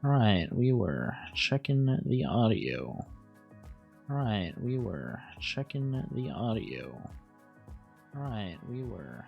Alright, we were checking the audio. Alright, we were checking the audio. Alright, we were...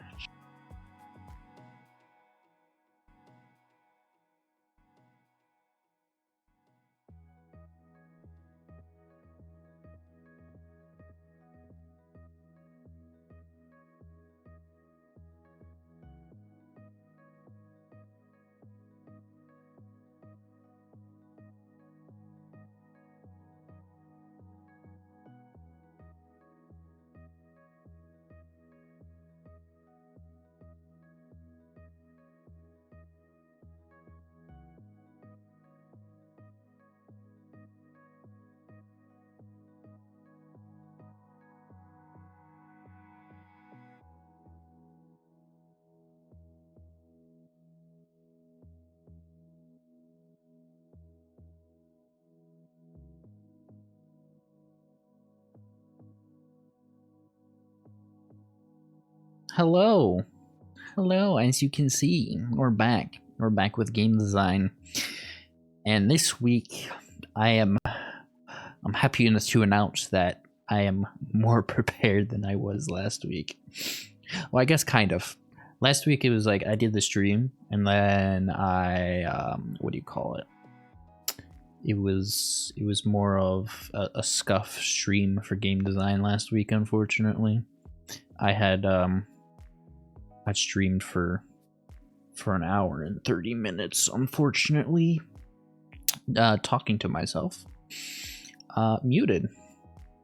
Hello! Hello, as you can see, we're back. We're back with game design. And this week, I'm happy to announce that I am more prepared than I was last week. Well, I guess kind of. Last week it was like I did the stream, and then I what do you call it? It was more of a scuff stream for game design last week, unfortunately. I had I streamed for an hour and 30 minutes, unfortunately, talking to myself, muted.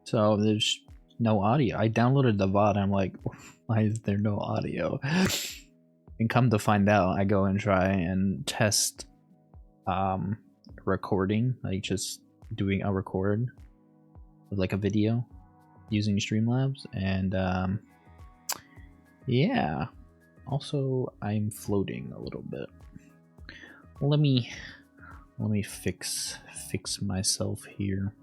So there's no audio. I downloaded the VOD. I'm like, why is there no audio? And come to find out, I go and try and test recording, like just doing a record of like a video using Streamlabs, and yeah. Also, I'm floating a little bit. Let me fix myself here.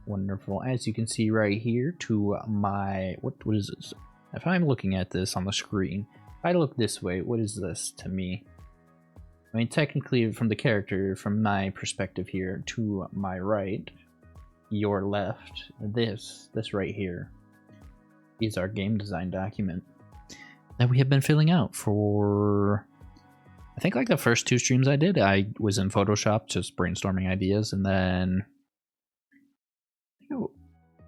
Wonderful. As you can see right here, to my what is this? If I'm looking at this on the screen, if I look this way, what is this to me? I mean, technically, from the character, from my perspective here, to my right, your left, this right here is our game design document that we have been filling out for, I think, like the first 2 streams I did. I was in Photoshop just brainstorming ideas, and then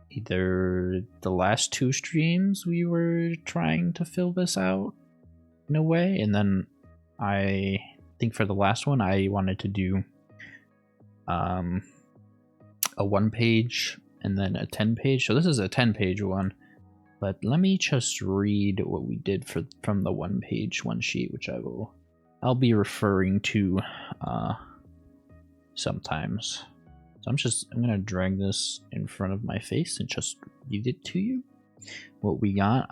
either the last 2 streams we were trying to fill this out in a way, and then I think for the last one I wanted to do a 1-page and then a 10-page. So this is a 10-page one. But let me just read what we did from the 1-page one sheet, which I'll be referring to sometimes. So I'm gonna drag this in front of my face and just read it to you. What we got.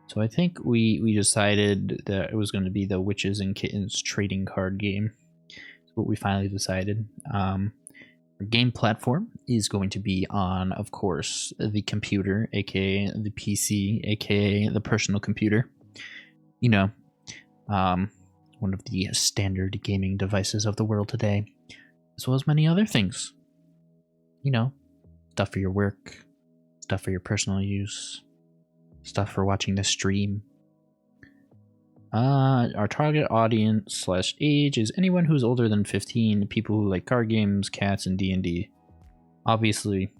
So I think we decided that it was going to be the Witches and Kittens trading card game. That's what we finally decided. Our game platform is going to be on, of course, the computer, aka the PC, aka the personal computer. You know, one of the standard gaming devices of the world today, as well as many other things. You know, stuff for your work, stuff for your personal use, stuff for watching the stream. Our target audience / age is anyone who's older than 15, people who like card games, cats, and D&D. Obviously,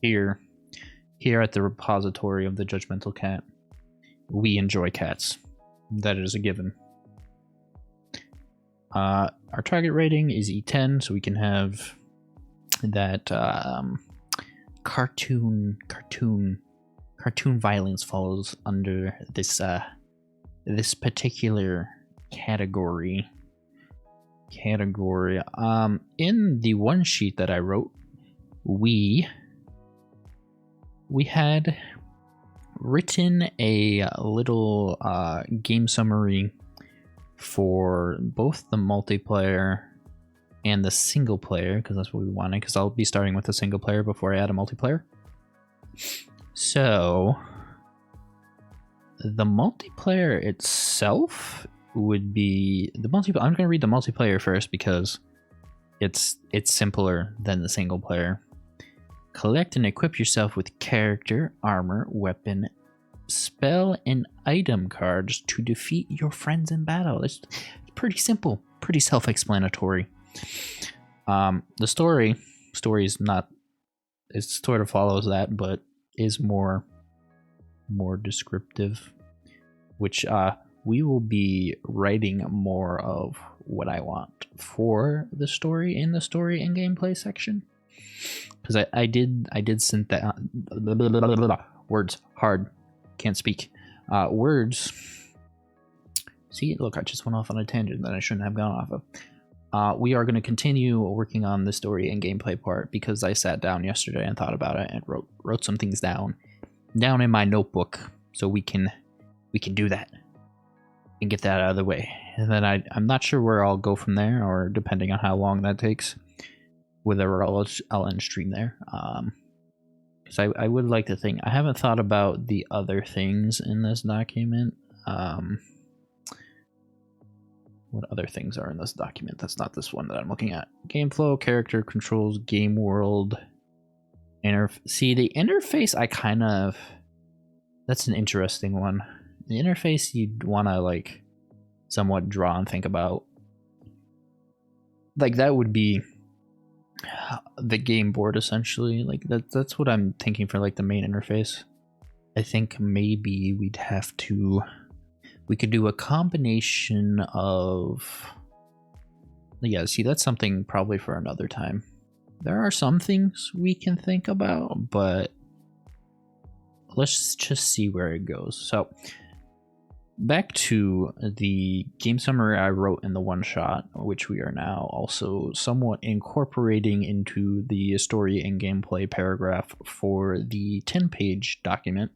here at the repository of the Judgmental Cat, we enjoy cats. That is a given. Our target rating is E10, so we can have that cartoon violence falls under this particular category. In the one sheet that I wrote, we had written a little game summary for both the multiplayer and the single player, because that's what we wanted, because I'll be starting with the single player before I add a multiplayer. So the multiplayer itself would be the multiplayer. I'm going to read the multiplayer first because it's simpler than the single player. Collect and equip yourself with character, armor, weapon, spell, and item cards to defeat your friends in battle. It's pretty simple, pretty self-explanatory. The story is not, it sort of follows that, but is more descriptive, which we will be writing more of what I want for the story in the story and gameplay section, because I did send that words hard, can't speak words. See, look, I just went off on a tangent that I shouldn't have gone off of. We are going to continue working on the story and gameplay part because I sat down yesterday and thought about it and wrote some things down in my notebook, so we can do that and get that out of the way. And then I'm not sure where I'll go from there, or depending on how long that takes, whether I'll end stream there. Because I would like to think, I haven't thought about the other things in this document. What other things are in this document? That's not this one that I'm looking at. Game flow, character controls, game world. See, the interface, I kind of... That's an interesting one. The interface you'd want to, like, somewhat draw and think about. Like, that would be the game board, essentially. Like, that's what I'm thinking for, like, the main interface. I think maybe we'd have to... We could do a combination of... Yeah, see, that's something probably for another time. There are some things we can think about, but let's just see where it goes. So, back to the game summary I wrote in the one-shot, which we are now also somewhat incorporating into the story and gameplay paragraph for the 10-page document,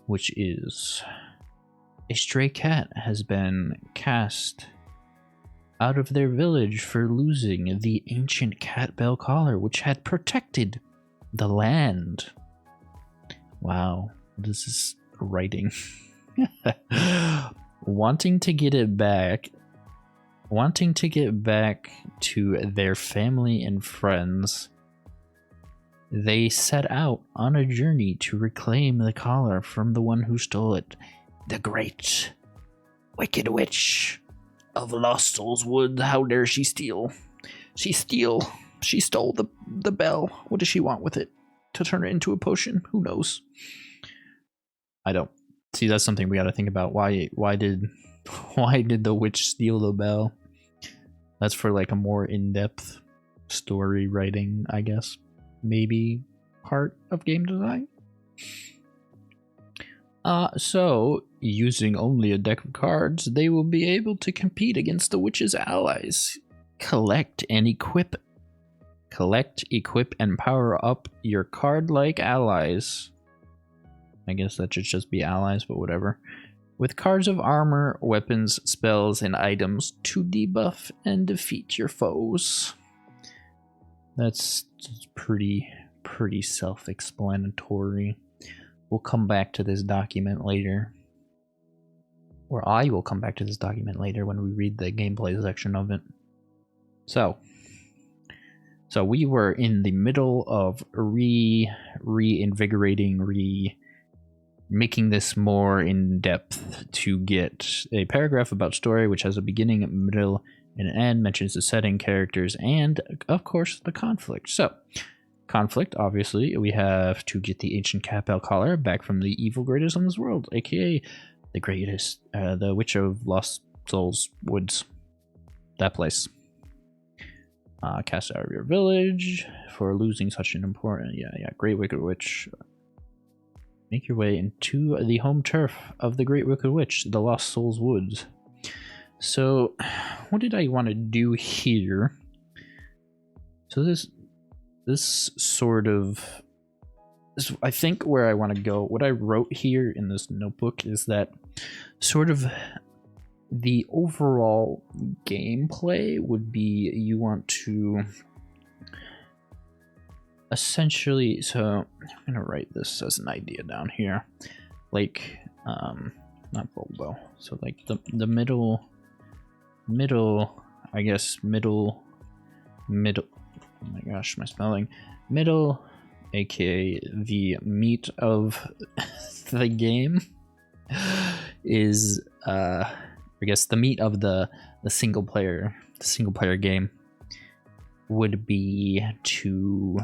which is... A stray cat has been cast out of their village for losing the ancient cat bell collar, which had protected the land. Wow, this is writing. Wanting to get back to their family and friends, they set out on a journey to reclaim the collar from the one who stole it. The great, wicked witch of Lost Souls Wood. How dare she steal? She stole the bell. What does she want with it? To turn it into a potion? Who knows? I don't. See, that's something we gotta think about. Why did the witch steal the bell? That's for like a more in-depth story writing, I guess. Maybe part of game design? So, using only a deck of cards, they will be able to compete against the witch's allies. Collect, equip, and power up your card-like allies. I guess that should just be allies, but whatever. With cards of armor, weapons, spells, and items to debuff and defeat your foes. That's pretty self-explanatory. We'll come back to this document later. Or I will come back to this document later when we read the gameplay section of it. So we were in the middle of reinvigorating, making this more in depth to get a paragraph about story, which has a beginning, middle, and an end, mentions the setting, characters, and of course the conflict. So, conflict, obviously, we have to get the ancient cat bell collar back from the evil greatest on this world, aka the greatest, the Witch of Lost Souls Woods. That place. Cast out of your village for losing such an important, Great Wicked Witch. Make your way into the home turf of the Great Wicked Witch, the Lost Souls Woods. So, what did I want to do here? So this sort of, I think where I want to go, what I wrote here in this notebook is that sort of the overall gameplay would be you want to essentially, so I'm gonna write this as an idea down here, like not Bulbo, so like the middle middle, I guess middle, oh my gosh, my spelling, middle, aka the meat of the game, is I guess the meat of the single player game would be to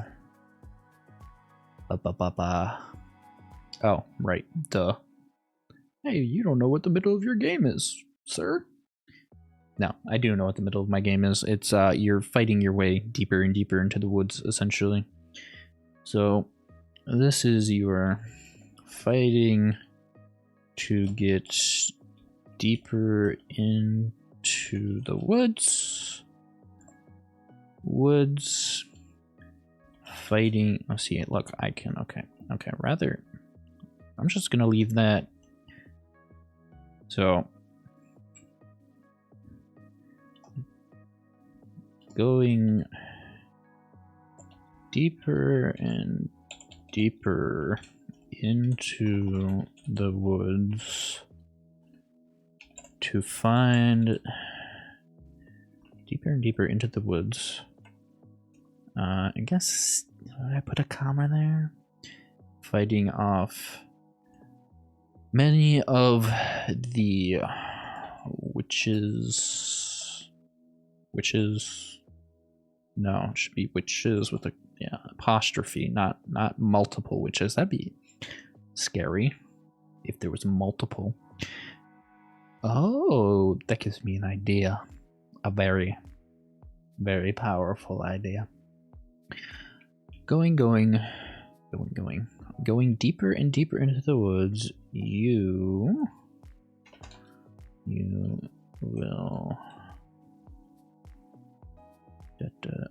oh right, duh. Hey, you don't know what the middle of your game is, sir? No, I do know what the middle of my game is. It's you're fighting your way deeper and deeper into the woods, essentially. So this is your fighting to get deeper into the woods. Fighting. Oh, see, look, I can. Okay. Rather, I'm just gonna leave that. So going deeper and deeper into the woods to find deeper and deeper into the woods. I guess I put a comma there. Fighting off many of the witches. No, it should be witches with a apostrophe, not multiple witches. That'd be scary if there was multiple. Oh, that gives me an idea. A very, very powerful idea. Going deeper and deeper into the woods, you will.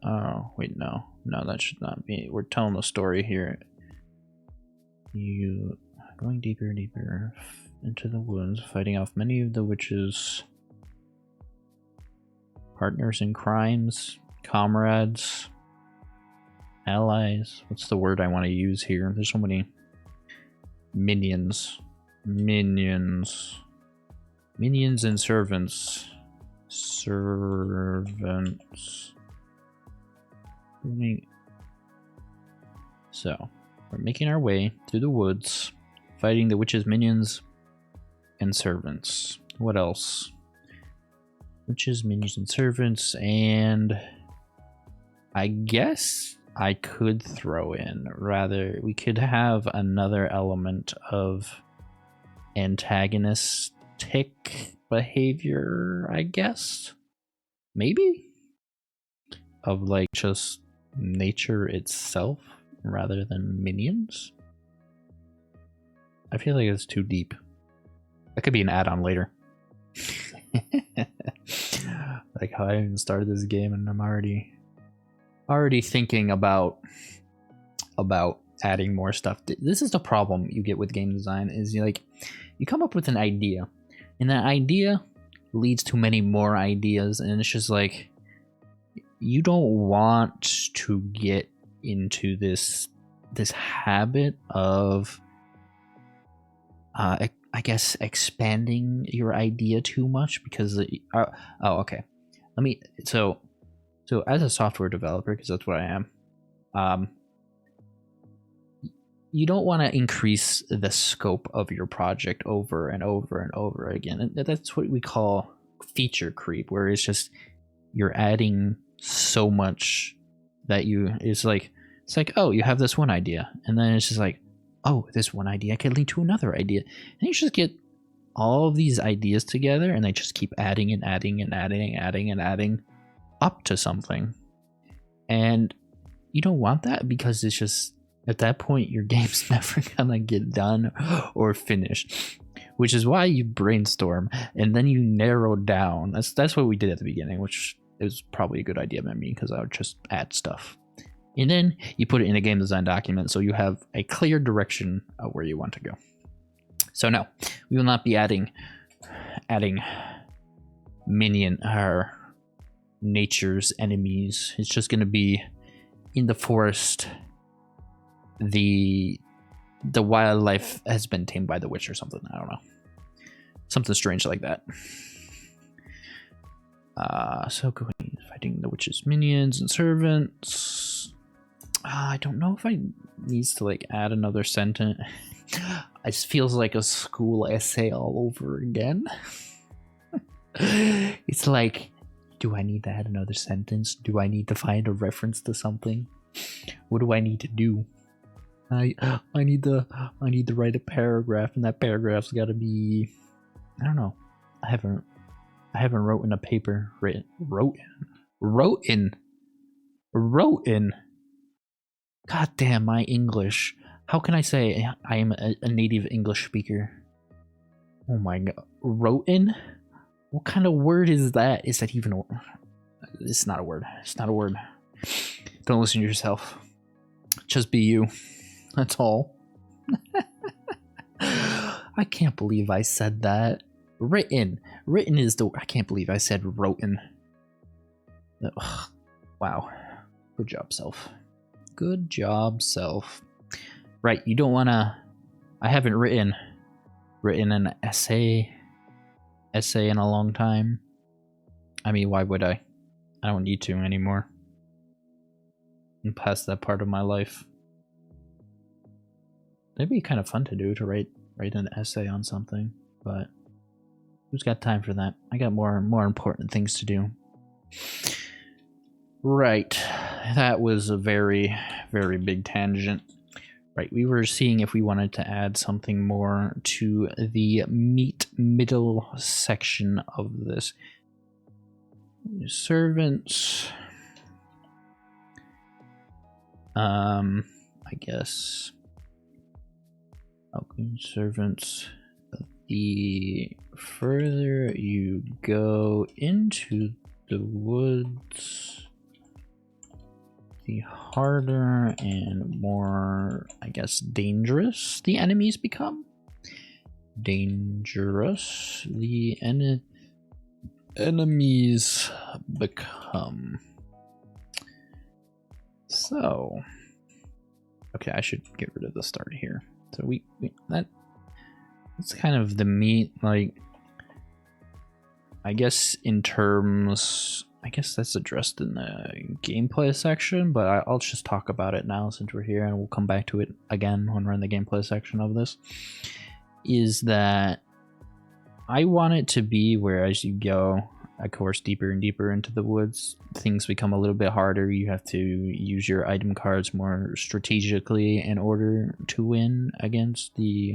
Oh wait, no, that should not be. We're telling the story here. You going deeper and deeper into the woods, fighting off many of the witches' partners in crimes, comrades, allies. What's the word I want to use here? There's so many. Minions and servants. So we're making our way through the woods, fighting the witches' minions and servants. What else? Witches, minions, and servants, and I guess I could throw in, rather, we could have another element of antagonistic behavior, I guess? Maybe? Of like just nature itself rather than minions? I feel like it's too deep. That could be an add-on later. Like how I even started this game and I'm already thinking about adding more stuff. This is the problem you get with game design, is you come up with an idea and that idea leads to many more ideas, and it's just like you don't want to get into this habit of I guess expanding your idea too much, because okay, so as a software developer, because that's what I am, you don't want to increase the scope of your project over and over and over again, and that's what we call feature creep, where it's just you're adding so much that it's like oh, you have this one idea, and then it's just like, oh, this one idea can lead to another idea, and you just get all of these ideas together, and they just keep adding and adding and adding and adding and adding up to something. And you don't want that, because it's just, at that point, your game's never gonna get done or finished, which is why you brainstorm and then you narrow down. That's what we did at the beginning, which is probably a good idea by me, because I would just add stuff. And then you put it in a game design document, so you have a clear direction of where you want to go. So no, we will not be adding minion or nature's enemies. It's just going to be in the forest. The wildlife has been tamed by the witch or something. I don't know. Something strange like that. So going fighting the witch's minions and servants. I don't know if I needs to like add another sentence. It just feels like a school essay all over again. It's like, do I need to add another sentence? Do I need to find a reference to something? What do I need to do? I need to write a paragraph, and that paragraph's got to be, I don't know. I haven't written a paper. Wrote in. God damn my English. How can I say I am a native English speaker? Oh my god. Wrote in? What kind of word is that? Is that even a word? It's not a word. It's not a word. Don't listen to yourself. Just be you. That's all. I can't believe I said that. Written. Written is the... I can't believe I said wroten. Ugh. Wow. Good job, self. Good job, self. Right, you don't want to... I haven't written an essay in a long time. I mean, why would I? I don't need to anymore. I'm past that part of my life. That'd be kind of fun to do, to write an essay on something, but who's got time for that? I got more important things to do. Right, that was a very, very big tangent. Right, we were seeing if we wanted to add something more to the middle section of this. Servants. I guess. Okay, servants. The further you go into the woods, the harder and more, I guess, dangerous the enemies become. Dangerous the enemies become. So, okay, I should get rid of the start here. So that's kind of the meat, like, I guess in terms, I guess that's addressed in the gameplay section, but I'll just talk about it now since we're here, and we'll come back to it again when we're in the gameplay section of this. Is that I want it to be where as you go, of course, deeper and deeper into the woods, things become a little bit harder. You have to use your item cards more strategically in order to win against the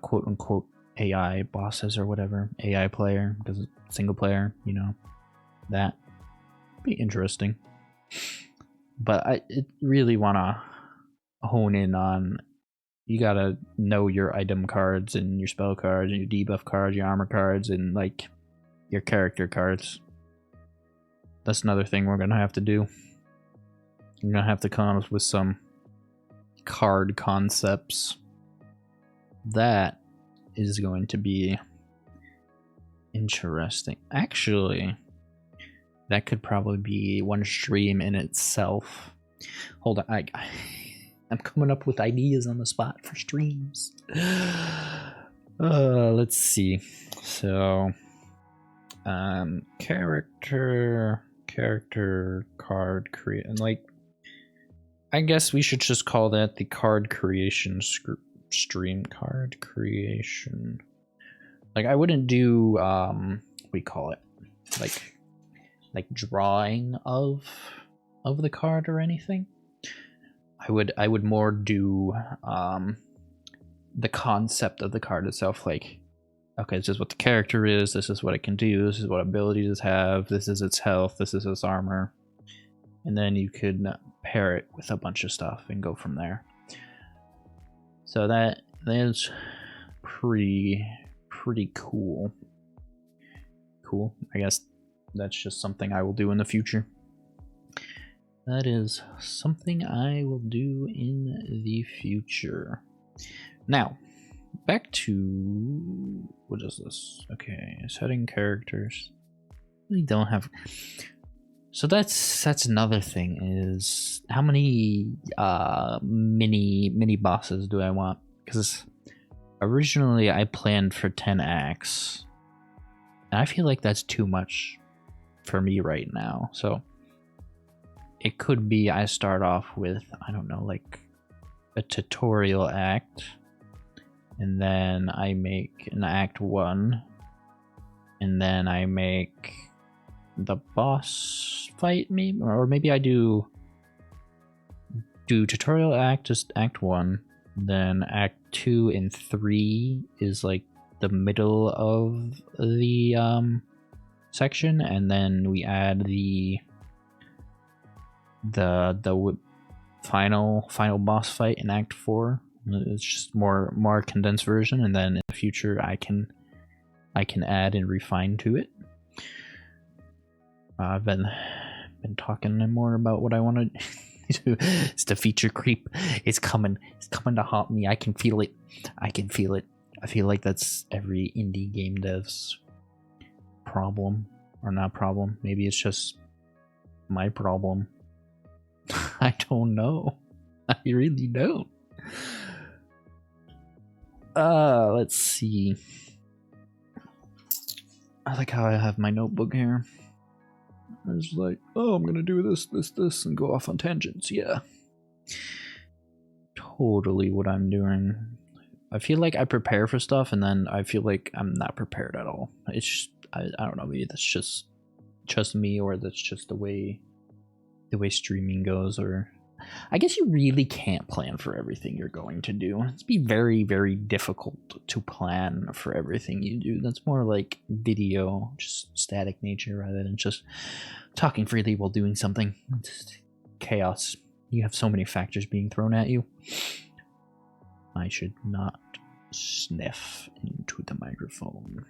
quote-unquote AI bosses or whatever, AI player, because it's single player, you know, that be interesting. But I really want to hone in on, you gotta know your item cards and your spell cards and your debuff cards, your armor cards, and like your character cards. That's another thing we're gonna have to do. We're gonna have to come up with some card concepts. That is going to be interesting. Actually, that could probably be one stream in itself. Hold on, I'm coming up with ideas on the spot for streams. Let's see. So, character card create, and like, I guess we should just call that the card creation stream. Card creation. Like, I wouldn't do what do you call it? Like drawing of the card or anything. I would more do the concept of the card itself, like, okay, this is what the character is, this is what it can do, this is what abilities it have, this is its health, this is its armor, and then you could pair it with a bunch of stuff and go from there. So that is pretty cool. I guess that's just something I will do in the future. That is something I will do in the future. Now, back to, what is this? Okay, setting characters. We don't have. So that's another thing, is how many mini bosses do I want? Because originally I planned for 10 acts, and I feel like that's too much. for me right now. So it could be I start off with, I don't know, like a tutorial act, and then I make an act 1, and then I make the boss fight, maybe, or maybe I do tutorial act, just act 1, then act 2 and 3 is like the middle of the section, and then we add the final boss fight in act 4. It's just more condensed version, and then in the future I can add and refine to it. I've been talking more about what I want to do. It's the feature creep. It's coming to haunt me. I can feel it. I feel like that's every indie game dev's problem, or not problem. Maybe it's just my problem. I don't know. I really don't. Let's see. I like how I have my notebook here. I was like, oh, I'm gonna do this, and go off on tangents. Yeah. Totally what I'm doing. I feel like I prepare for stuff, and then I feel like I'm not prepared at all. It's just, I don't know, maybe that's just me, or that's just the way streaming goes, or I guess you really can't plan for everything you're going to do. It's be very, very difficult to plan for everything you do. That's more like video, just static nature, rather than just talking freely while doing something. It's just chaos. You have so many factors being thrown at you. I should not sniff into the microphone.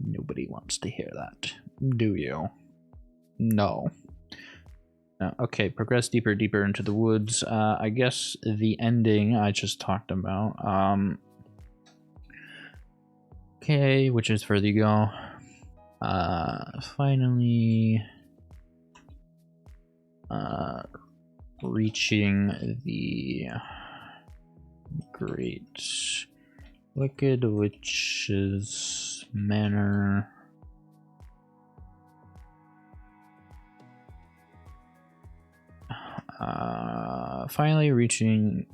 Nobody wants to hear that, do you? No. Okay, progress deeper into the woods. I guess the ending I just talked about. Okay, which is further you go. Finally reaching the Great Wicked Witch's Manor. Finally reaching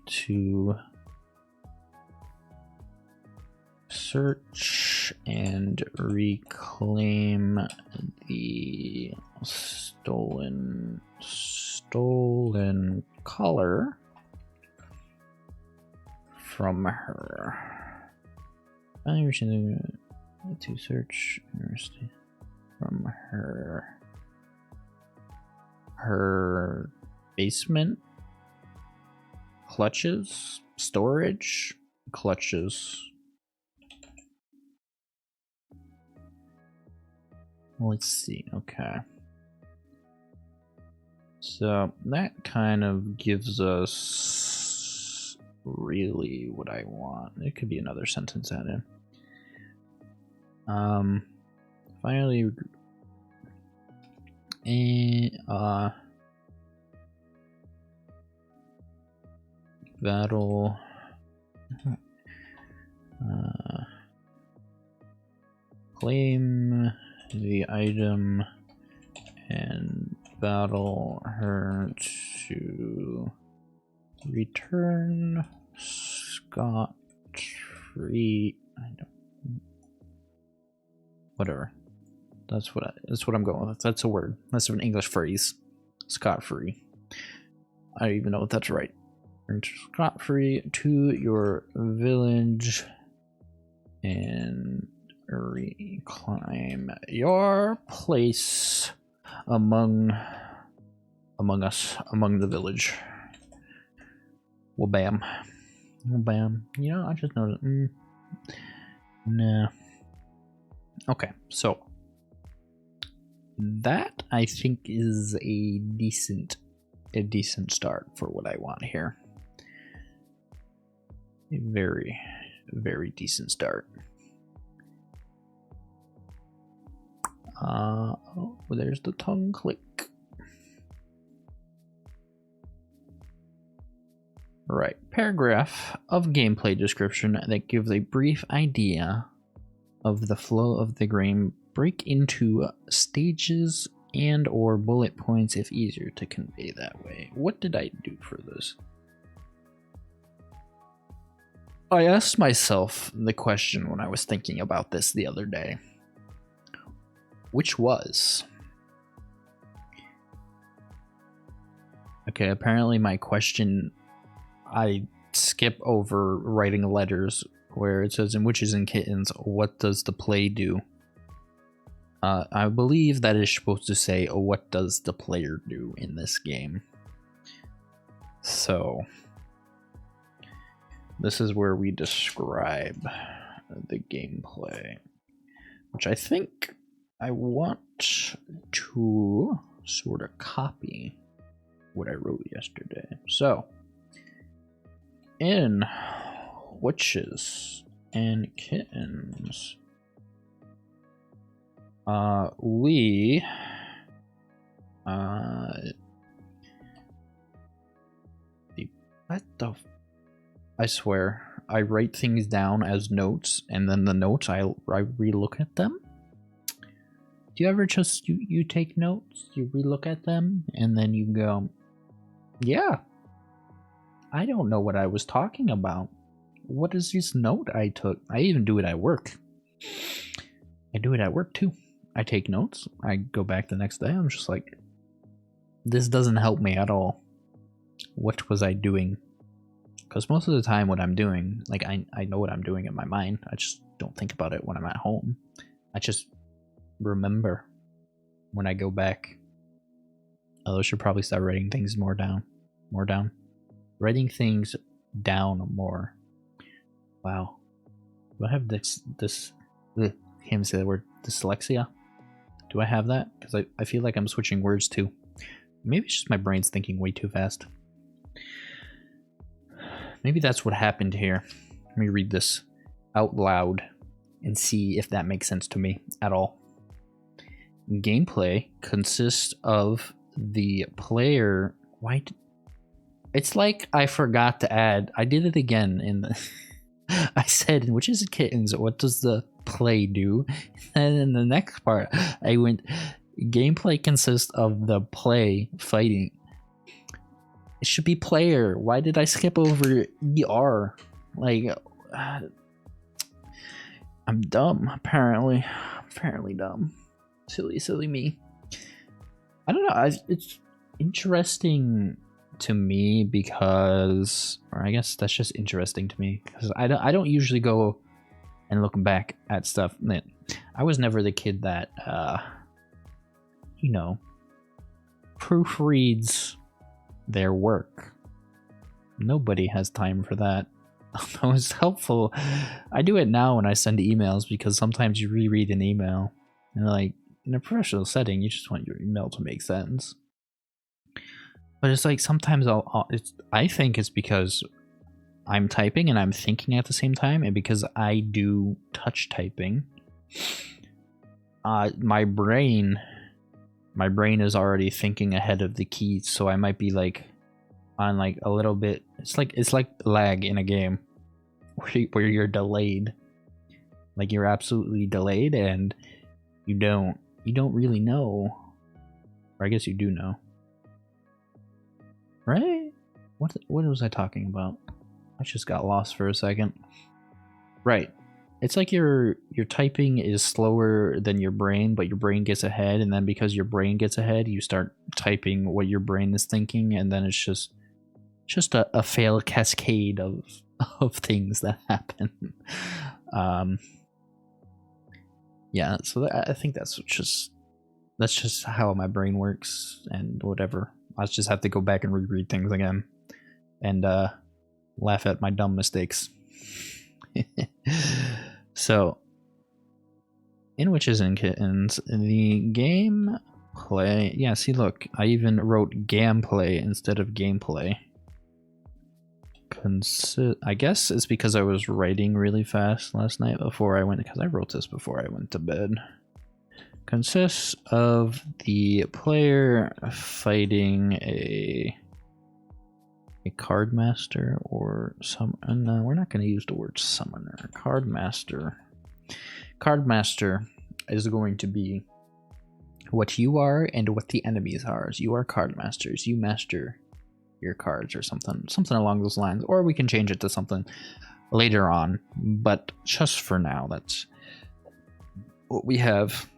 to search and reclaim the stolen collar from her. Finally reaching to search from her basement storage clutches. Let's see. Okay, so that kind of gives us really what I want. It could be another sentence added. Finally, battle claim the item and battle her to return scot-free. Whatever. That's what I'm going with. That's a word. That's an English phrase. Scot-free. I don't even know if that's right. Scot-free to your village and reclaim your place among the village. Well, bam. You know, I just noticed. Nah. Okay, so that I think is a decent start for what I want here. A very, very decent start. Oh, there's the tongue click. Right, paragraph of gameplay description that gives a brief idea of the flow of the break into stages and or bullet points if easier to convey that way. What did I do for this? I asked myself the question when I was thinking about this the other day, which was, okay, apparently my question, I skip over writing letters where it says in Witches and Kittens, what does the play do? I believe that is supposed to say, what does the player do in this game? So this is where we describe the gameplay, which I think I want to sort of copy what I wrote yesterday. So in Witches and Kittens, we what the I swear I write things down as notes, and then the notes I relook at them. Do you ever just you take notes, you relook at them, and then you go, yeah, I don't know what I was talking about. What is this note I took? I even do it at work. I do it at work too. I take notes. I go back the next day. I'm just like, this doesn't help me at all. What was I doing? Because most of the time what I'm doing, like I know what I'm doing in my mind. I just don't think about it when I'm at home. I just remember when I go back. I should probably start writing things more down. More down. Writing things down more. Wow. Do I have this can't even say the word, dyslexia? Do I have that? Because I feel like I'm switching words too. Maybe it's just my brain's thinking way too fast. Maybe that's what happened here. Let me read this out loud and see if that makes sense to me at all. Gameplay consists of the player... It's like I forgot to add... I did it again in the... I said, in Witches and Kittens, what does the play do? And in the next part, I went, gameplay consists of the play fighting. It should be player. Why did I skip over ER? Like, I'm dumb, apparently. Apparently dumb. Silly me. I don't know, it's interesting to me because, or I guess that's just interesting to me because I don't usually go and look back at stuff. Man, I was never the kid that you know, proofreads their work. Nobody has time for that. Although it's helpful. I do it now when I send emails because sometimes you reread an email and like in a professional setting you just want your email to make sense. But it's like sometimes I think it's because I'm typing and I'm thinking at the same time, and because I do touch typing, my brain is already thinking ahead of the keys, so I might be like on like a little bit. It's like lag in a game where you're delayed, like you're absolutely delayed, and you don't really know, or I guess you do know. Right? What was I talking about? I just got lost for a second. Right. It's like your typing is slower than your brain, but your brain gets ahead, and then because your brain gets ahead, you start typing what your brain is thinking, and then it's just a fail cascade of things that happen. Yeah, so I think that's just how my brain works, and whatever. I just have to go back and reread things again and laugh at my dumb mistakes. So, in Witches and Kittens, the gameplay... Yeah, see, look, I even wrote gameplay instead of gameplay. I guess it's because I was writing really fast last night before I went... Because I wrote this before I went to bed. Consists of the player fighting a card master or some... No, we're not going to use the word summoner. Card master is going to be what you are and what the enemies are. You are card masters. You master your cards or something along those lines. Or we can change it to something later on. But just for now, that's what we have.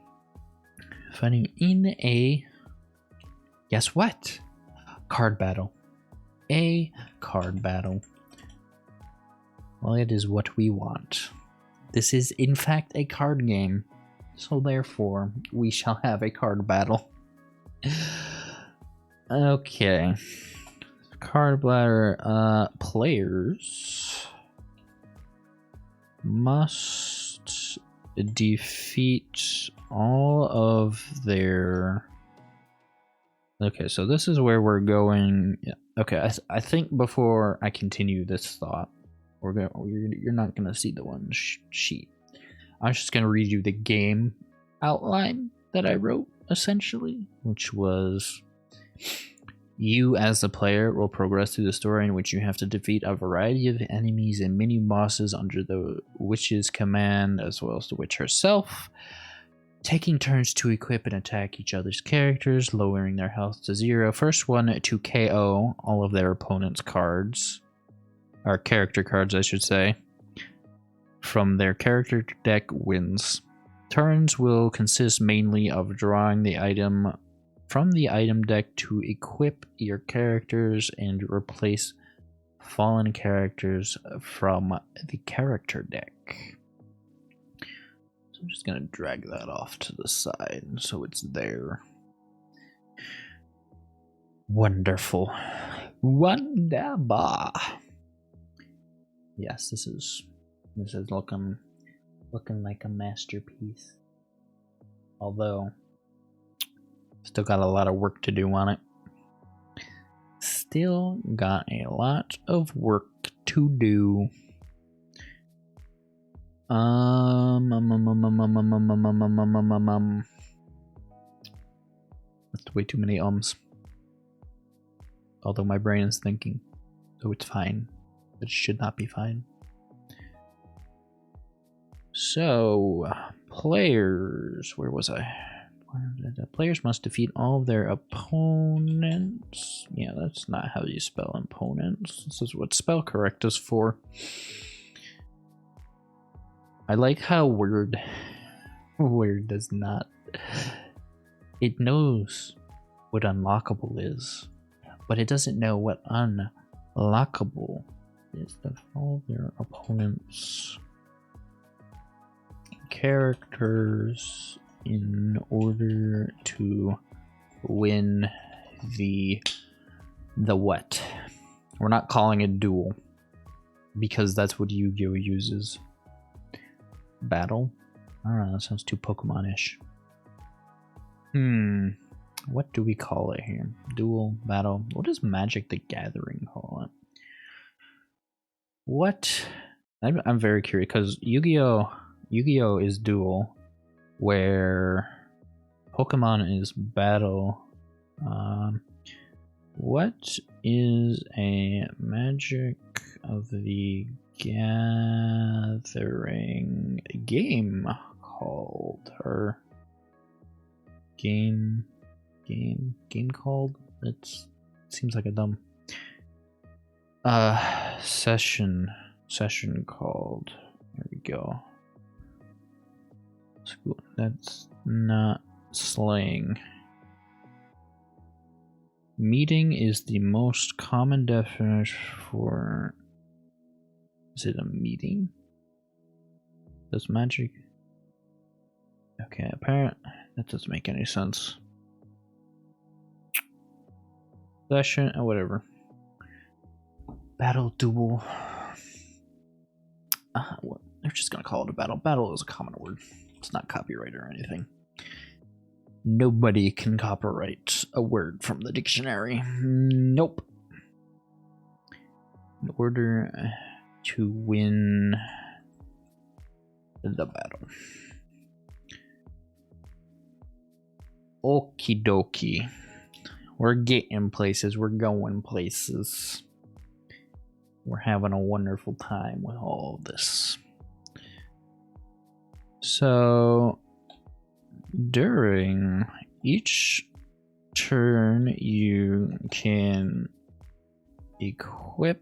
Fighting in a... Guess what? Card battle. A card battle. Well, it is what we want. This is, in fact, a card game. So therefore, we shall have a card battle. Okay. Card bladder. Players must defeat all of their... Okay, so this is where we're going. Yeah. Okay, I think before I continue this thought, you're not gonna see the one sheet. I'm just gonna read you the game outline that I wrote, essentially, which was: you as the player will progress through the story in which you have to defeat a variety of enemies and mini bosses under the witch's command, as well as the witch herself, taking turns to equip and attack each other's characters, lowering their health to 0. First one to KO all of their opponent's cards, or character cards, I should say, from their character deck wins. Turns will consist mainly of drawing the item from the item deck to equip your characters and replace fallen characters from the character deck. I'm just gonna drag that off to the side so it's there. Wonderful. Wonderbar. Yes, this is looking like a masterpiece. Although still got a lot of work to do on it. Still got a lot of work to do. That's way too many ums. Although my brain is thinking, so it's fine. But it should not be fine. So, players, where was I? Players must defeat all of their opponents. Yeah, that's not how you spell opponents. This is what spell correct is for. I like how word does not. It knows what unlockable is, but it doesn't know what unlockable is. All their opponents' characters in order to win the what? We're not calling it duel because that's what Yu-Gi-Oh uses. Battle? I don't know, that sounds too Pokemon-ish. What do we call it here? Duel, battle. What does Magic the Gathering call it? What? I'm very curious because Yu-Gi-Oh is duel, where Pokemon is battle. What is a Magic of the Gathering game called? Or game called? It seems like a dumb session called. There we go. That's not slang. Meeting is the most common definition for... Is it a meeting? Does Magic... Okay, apparently that doesn't make any sense. Session, or whatever. Battle, duel. What? They're just gonna call it a battle. Battle is a common word. It's not copyright or anything. Nobody can copyright a word from the dictionary. Nope. In order to win the battle. Okie dokie. We're getting places. We're going places. We're having a wonderful time with all of this. So, during each turn you can equip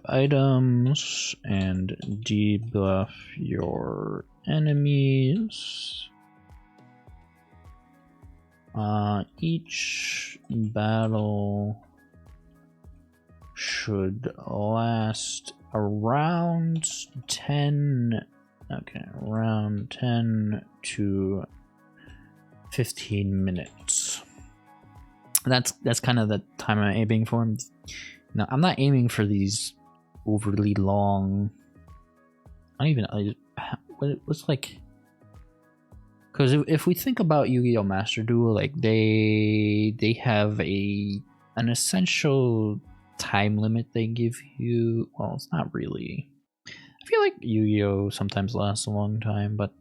items and debuff your enemies. Each battle should last around 10 to 15 minutes. That's kind of the time I'm aiming for. Now, I'm not aiming for these overly long. What's like, because if we think about Yu-Gi-Oh! Master Duel, like they have an essential time limit they give you. Well, it's not really. I feel like Yu-Gi-Oh! Sometimes lasts a long time, but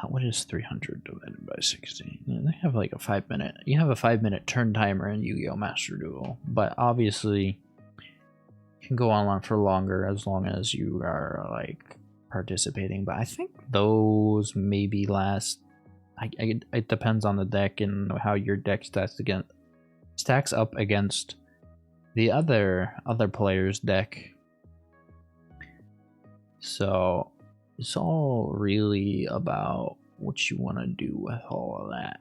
what is 300 divided by 60? Yeah, they have like a 5-minute. You have a 5-minute turn timer in Yu-Gi-Oh! Master Duel, but obviously you can go on for longer as long as you are like participating. But I think those maybe last. It depends on the deck and how your deck stacks up against the other player's deck. So it's all really about what you want to do with all of that.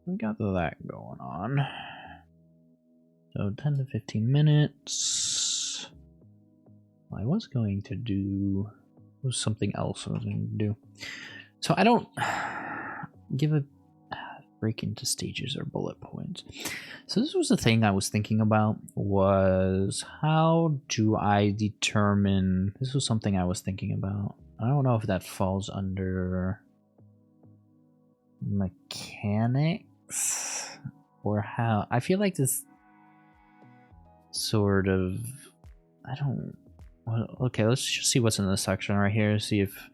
We got that going on. So 10 to 15 minutes. I was going to do something else I was going to do. So I don't give a break into stages or bullet points. So this was the thing I was thinking about, was how do I determine, this was something I was thinking about. I don't know if that falls under mechanics or how. I feel like this sort of, okay, let's just see what's in this section right here. See if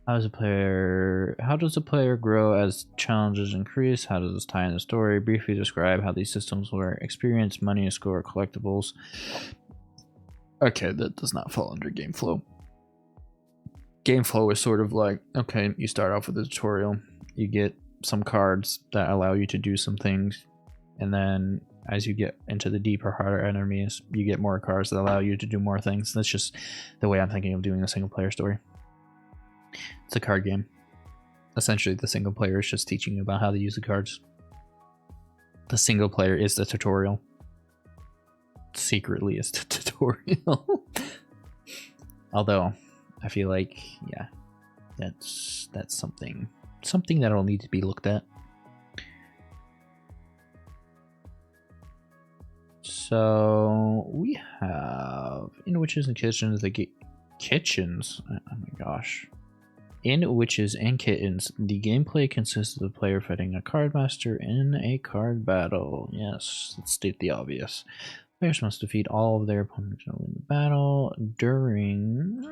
how does a player grow as challenges increase? How does this tie in the story? Briefly describe how these systems work. Experience, money, score, collectibles. Okay, that does not fall under game flow. Game flow is sort of like, okay, you start off with a tutorial, you get some cards that allow you to do some things, and then as you get into the deeper, harder enemies, you get more cards that allow you to do more things. That's just the way I'm thinking of doing a single player story. It's a card game. Essentially, the single player is just teaching you about how to use the cards. The single player is the tutorial. Secretly is the tutorial. Although, I feel like, yeah, that's something that'll need to be looked at. So we have in Witches and Kitchens, kitchens. Oh my gosh. In Witches and Kittens, the gameplay consists of the player fighting a card master in a card battle. Yes, let's state the obvious. Players must defeat all of their opponents to win the battle. During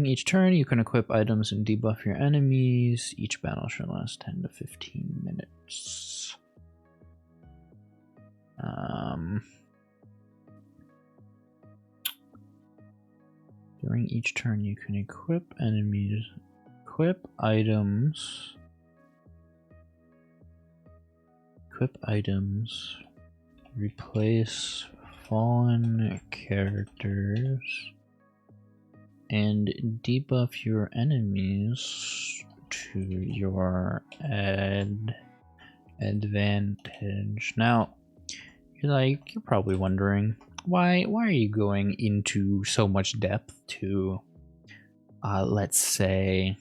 each turn, you can equip items and debuff your enemies. Each battle should last 10 to 15 minutes. During each turn, you can equip items, replace fallen characters, and debuff your enemies to your advantage. Now, you're probably wondering, why are you going into so much depth to, let's say,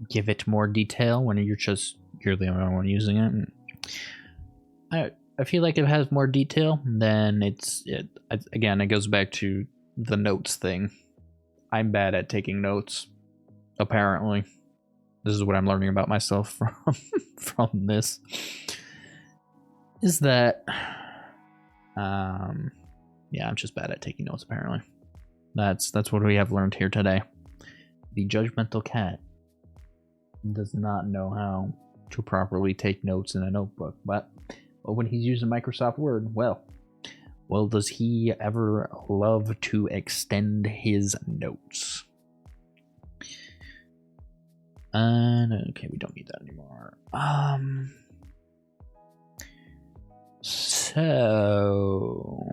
give it more detail when you're the only one using it? I feel like if it has more detail, then again, it goes back to the notes thing. I'm bad at taking notes, apparently. This is what I'm learning about myself from this. Is that, yeah, I'm just bad at taking notes, apparently. That's what we have learned here today. The Judgmental Cat does not know how to properly take notes in a notebook, but when he's using Microsoft Word, well, does he ever love to extend his notes? Okay, we don't need that anymore. So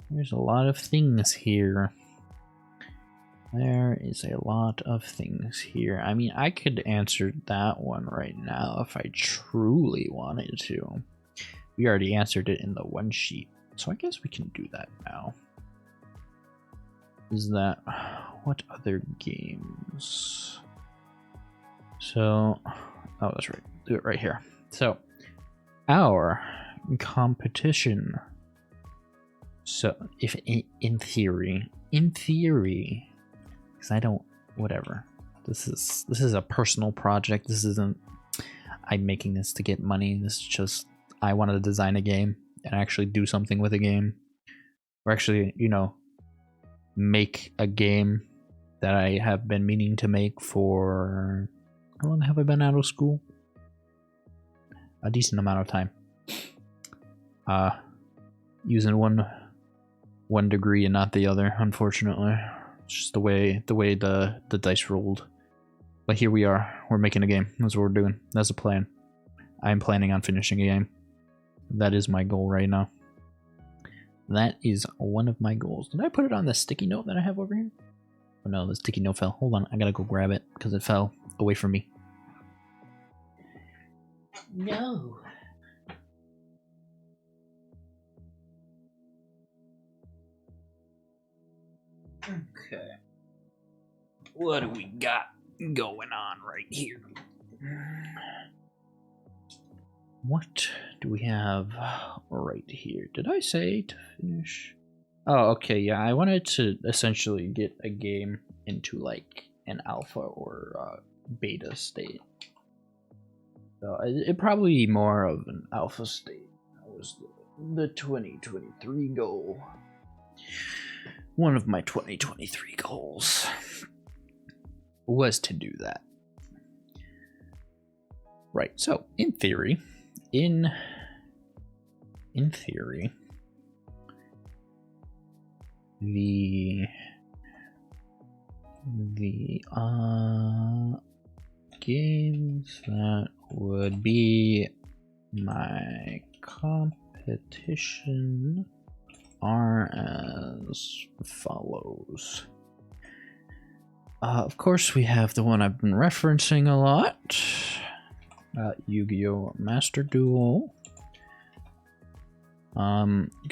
there's a lot of things here. There is a lot of things here. I mean, I could answer that one right now if I truly wanted to. We already answered it in the one sheet, so I guess we can do that now. Is that what other games? So, oh, that's right. Do it right here. So, our competition. So, if in theory, because I don't, whatever. This is a personal project. This isn't I'm making this to get money. This is just I wanted to design a game and actually do something with a game, or actually, you know, make a game that I have been meaning to make for, how long have I been out of school? A decent amount of time. Using one degree and not the other, unfortunately. It's just the way the dice rolled. But here we are. We're making a game. That's what we're doing. That's the plan. I'm planning on finishing a game. That is my goal right now. That is one of my goals. Did I put it on the sticky note that I have over here? Oh no, the sticky note fell. Hold on, I gotta go grab it because it fell away from me. No. Okay. What do we got going on right here? What do we have right here? Did I say to finish? Oh, okay, yeah, I wanted to essentially get a game into like an alpha or beta state. So it'd probably be more of an alpha state. That was the 2023 goal. One of my 2023 goals was to do that. Right, so in theory, in theory, the games that would be my competition are as follows. Of course, we have the one I've been referencing a lot, Yu-Gi-Oh! Master Duel.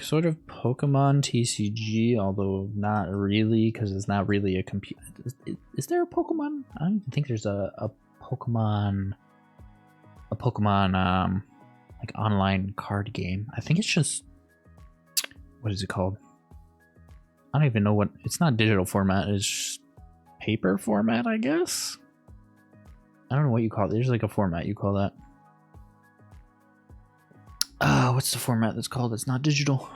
Sort of Pokemon TCG, although not really, because it's not really a computer. Is there a Pokemon? I don't even think there's a Pokemon, like online card game. I think it's just, what is it called? I don't even know what, it's not digital format, it's paper format, I guess? I don't know what you call it. There's like a format you call that. What's the format that's called? It's not digital.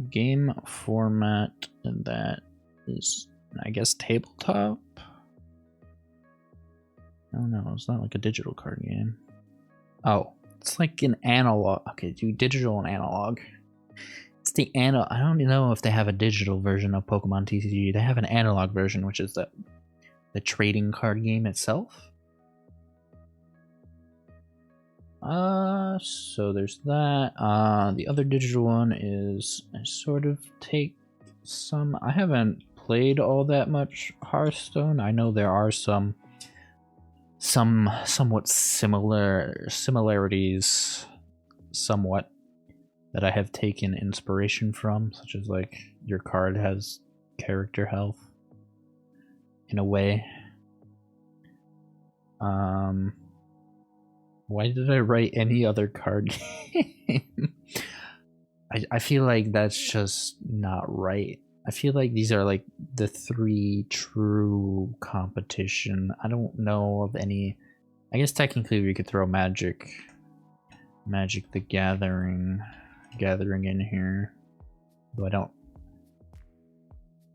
Game format, and that is, I guess, tabletop. I don't know. It's not like a digital card game. Oh, it's like an analog. Okay, do digital and analog. It's the analog. I don't know if they have a digital version of Pokemon TCG. They have an analog version, which is the trading card game itself. So there's that. The other digital one is I sort of take some. I haven't played all that much Hearthstone. I know there are some somewhat similarities, somewhat, that I have taken inspiration from, such as like your card has character health in a way. Why did I write any other card game? I feel like that's just not right. I feel like these are like the three true competition. I don't know of any. I guess technically we could throw Magic the Gathering in here. Though I don't.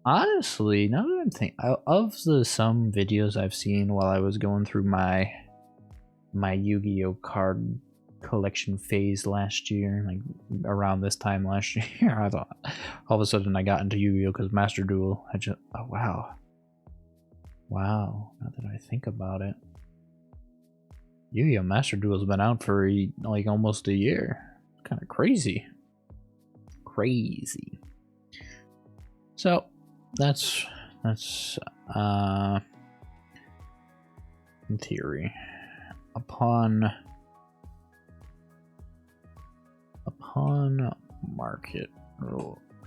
Honestly, now that I'm thinking, of the some videos I've seen while I was going through my Yu-Gi-Oh card collection phase last year, like around this time last year, I thought all of a sudden I got into Yu-Gi-Oh because Master Duel. Oh wow, now that I think about it, Yu-Gi-Oh Master Duel's been out for like almost a year. Kind of crazy. So that's in theory. Upon market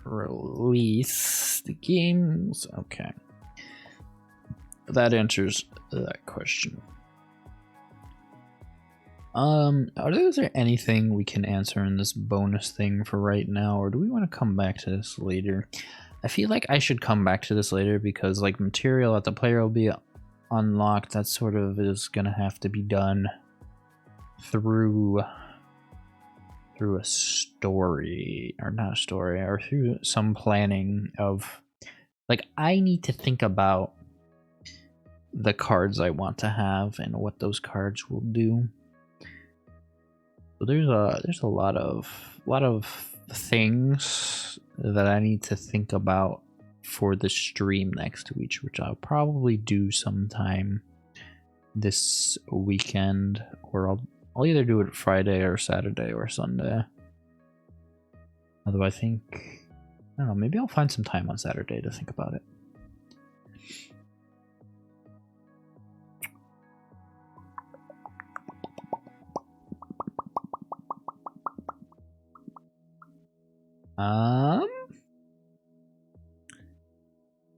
release, the games. Okay, that answers that question. Is there anything we can answer in this bonus thing for right now, or do we want to come back to this later? I feel like I should come back to this later because like material that the player will be unlocked, that sort of is gonna have to be done through a story, or not a story, or through some planning of, like, I need to think about the cards I want to have and what those cards will do. But there's a lot of things that I need to think about for the stream next week, which I'll probably do sometime this weekend, or I'll either do it Friday or Saturday or Sunday. Although I think, I don't know, maybe I'll find some time on Saturday to think about it.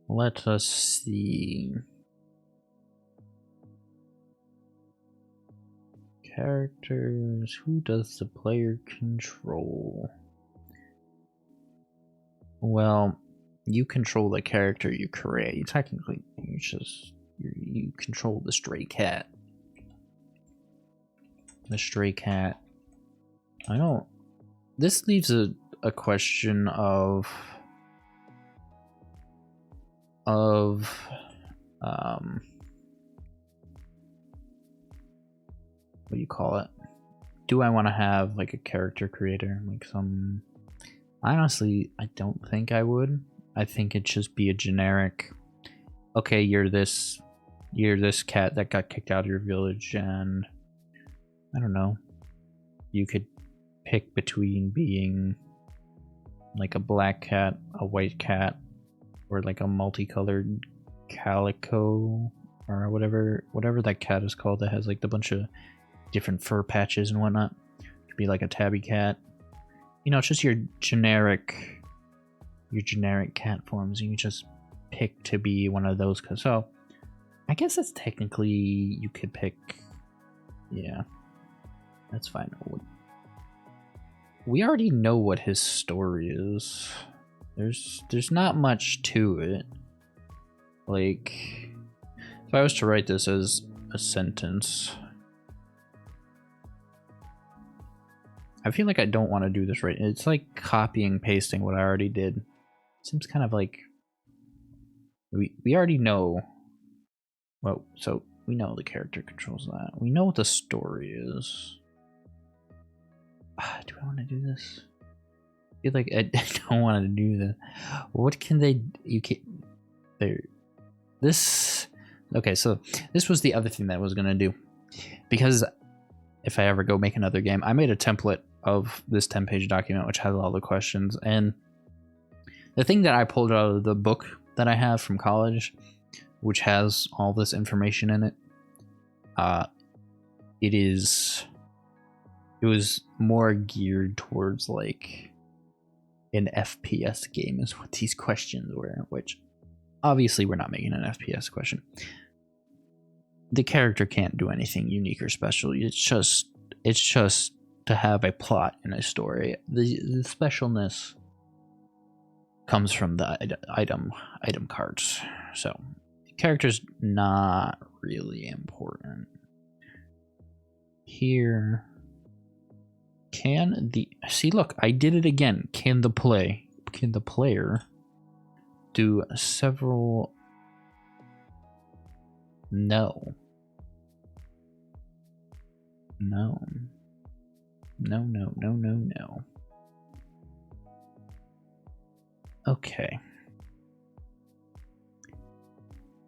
Let us see. Characters. Who does the player control? Well, you control the character you create. Technically, you control the stray cat. The stray cat. I don't. This leaves a question of what do you call it? Do I want to have like a character creator, like some? Honestly, I don't think I would. I think it'd just be a generic. Okay, you're this cat that got kicked out of your village, and I don't know. You could pick between being like a black cat, a white cat, or like a multicolored calico, or whatever that cat is called that has like the bunch of different fur patches and whatnot. It could be like a tabby cat. You know, it's just your generic cat forms. You just pick to be one of those. So I guess that's technically, you could pick. Yeah, that's fine. We already know what his story is. There's not much to it. Like, if I was to write this as a sentence, I feel like I don't want to do this right. It's like copying pasting what I already did. Seems kind of like we already know. Well, so we know the character controls that. We know what the story is. Do I want to do this? I feel like I don't want to do this. What can they? You can't. This. Okay, so this was the other thing that I was gonna do, because if I ever go make another game, I made a template of this 10-page document which has all the questions, and the thing that I pulled out of the book that I have from college, which has all this information in it, it was more geared towards like an FPS game is what these questions were, which obviously we're not making an FPS question. The character can't do anything unique or special. It's just to have a plot in a story. The specialness comes from the item cards. So the character's not really important. Here, see, look, I did it again. Can the player do several. No. No. No, no, no, no, no. Okay.